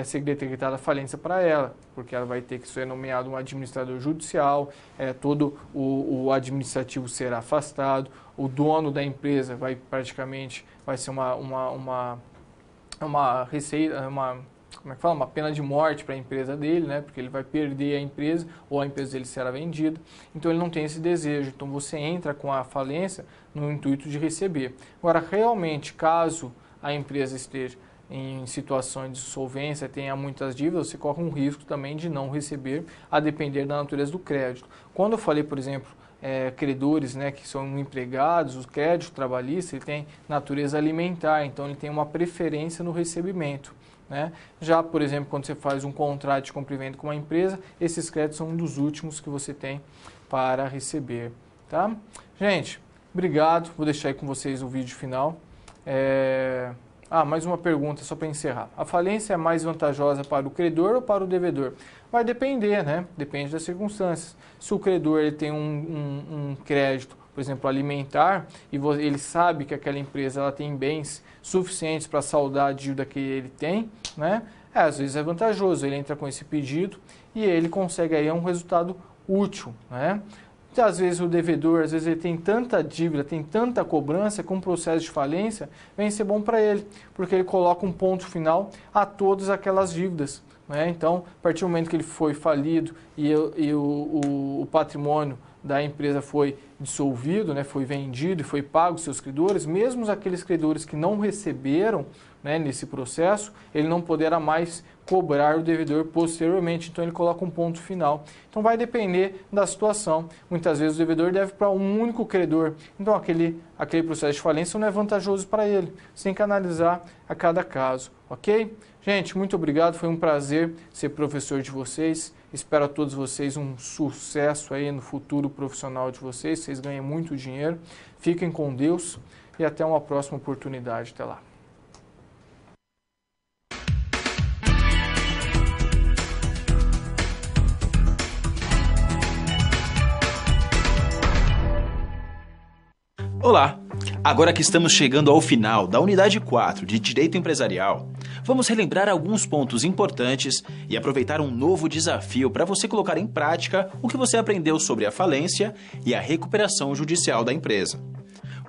ser decretada falência para ela, porque ela vai ter que ser nomeado um administrador judicial, todo o administrativo será afastado, o dono da empresa vai ser uma receita, uma pena de morte para a empresa dele, né? Porque ele vai perder a empresa ou a empresa dele será vendida. Então ele não tem esse desejo. Então você entra com a falência no intuito de receber. Agora, realmente, caso a empresa esteja em situações de solvência, tenha muitas dívidas, você corre um risco também de não receber, a depender da natureza do crédito. Quando eu falei, por exemplo, credores, né, que são empregados, o crédito trabalhista, ele tem natureza alimentar, então ele tem uma preferência no recebimento, né? Já, por exemplo, quando você faz um contrato de compra e venda com uma empresa, esses créditos são um dos últimos que você tem para receber, tá? Gente, obrigado, vou deixar aí com vocês o vídeo final. Mais uma pergunta só para encerrar. A falência é mais vantajosa para o credor ou para o devedor? Vai depender, né? Depende das circunstâncias. Se o credor ele tem um crédito, por exemplo, alimentar, e ele sabe que aquela empresa ela tem bens suficientes para saldar a dívida que ele tem, né? Às vezes é vantajoso, ele entra com esse pedido e ele consegue aí um resultado útil, né? Às vezes o devedor, às vezes ele tem tanta dívida, tem tanta cobrança, com um processo de falência, vem ser bom para ele, porque ele coloca um ponto final a todas aquelas dívidas, né? Então, a partir do momento que ele foi falido e o patrimônio da empresa foi dissolvido, né, foi vendido e foi pago os seus credores, mesmo aqueles credores que não receberam, né, nesse processo, ele não poderá mais cobrar o devedor posteriormente, então ele coloca um ponto final. Então vai depender da situação. Muitas vezes o devedor deve para um único credor, então aquele processo de falência não é vantajoso para ele. Você tem que analisar a cada caso, ok? Gente, muito obrigado, foi um prazer ser professor de vocês. Espero a todos vocês um sucesso aí no futuro profissional de vocês ganhem muito dinheiro. Fiquem com Deus e até uma próxima oportunidade. Até lá. Olá! Agora que estamos chegando ao final da unidade 4 de Direito Empresarial, vamos relembrar alguns pontos importantes e aproveitar um novo desafio para você colocar em prática o que você aprendeu sobre a falência e a recuperação judicial da empresa.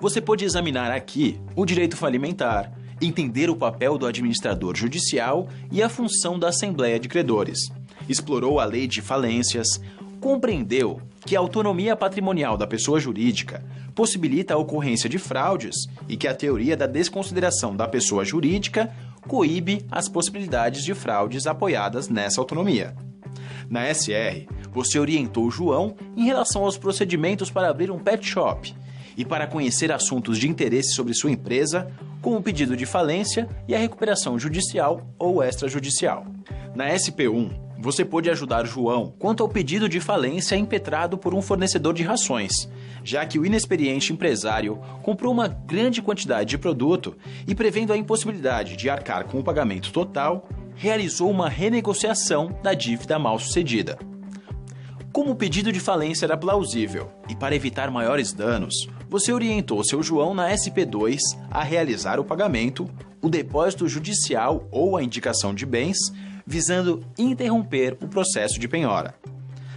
Você pode examinar aqui o direito falimentar, entender o papel do administrador judicial e a função da Assembleia de Credores. Explorou a lei de falências, compreendeu que a autonomia patrimonial da pessoa jurídica possibilita a ocorrência de fraudes e que a teoria da desconsideração da pessoa jurídica coíbe as possibilidades de fraudes apoiadas nessa autonomia. Na SR, você orientou João em relação aos procedimentos para abrir um pet shop e para conhecer assuntos de interesse sobre sua empresa, como o pedido de falência e a recuperação judicial ou extrajudicial. Na SP1, você pôde ajudar João quanto ao pedido de falência impetrado por um fornecedor de rações, já que o inexperiente empresário comprou uma grande quantidade de produto e, prevendo a impossibilidade de arcar com o pagamento total, realizou uma renegociação da dívida mal sucedida. Como o pedido de falência era plausível e para evitar maiores danos, você orientou seu João na SP2 a realizar o pagamento, o depósito judicial ou a indicação de bens, visando interromper o processo de penhora.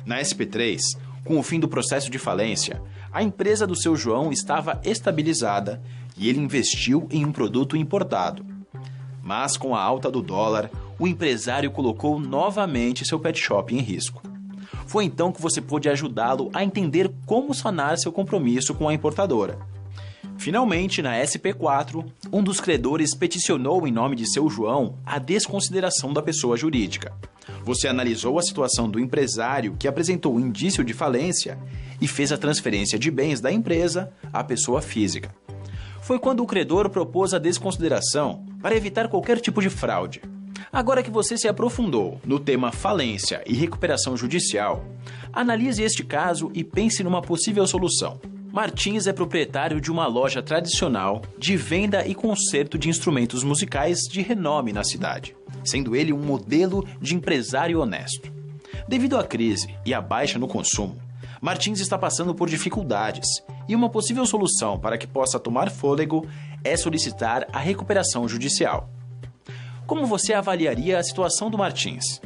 Na SP3, com o fim do processo de falência, a empresa do seu João estava estabilizada e ele investiu em um produto importado. Mas com a alta do dólar, o empresário colocou novamente seu pet shop em risco. Foi então que você pôde ajudá-lo a entender como sanar seu compromisso com a importadora. Finalmente, na SP4, um dos credores peticionou em nome de seu João a desconsideração da pessoa jurídica. Você analisou a situação do empresário que apresentou o indício de falência e fez a transferência de bens da empresa à pessoa física. Foi quando o credor propôs a desconsideração para evitar qualquer tipo de fraude. Agora que você se aprofundou no tema falência e recuperação judicial, analise este caso e pense numa possível solução. Martins é proprietário de uma loja tradicional de venda e conserto de instrumentos musicais de renome na cidade, sendo ele um modelo de empresário honesto. Devido à crise e à baixa no consumo, Martins está passando por dificuldades e uma possível solução para que possa tomar fôlego é solicitar a recuperação judicial. Como você avaliaria a situação do Martins?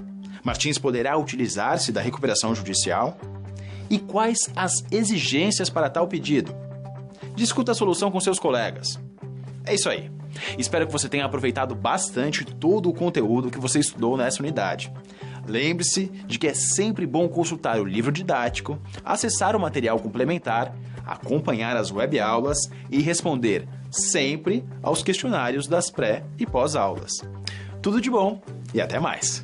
Martins poderá utilizar-se da recuperação judicial? E quais as exigências para tal pedido? Discuta a solução com seus colegas. É isso aí. Espero que você tenha aproveitado bastante todo o conteúdo que você estudou nessa unidade. Lembre-se de que é sempre bom consultar o livro didático, acessar o material complementar, acompanhar as webaulas e responder sempre aos questionários das pré e pós-aulas. Tudo de bom e até mais!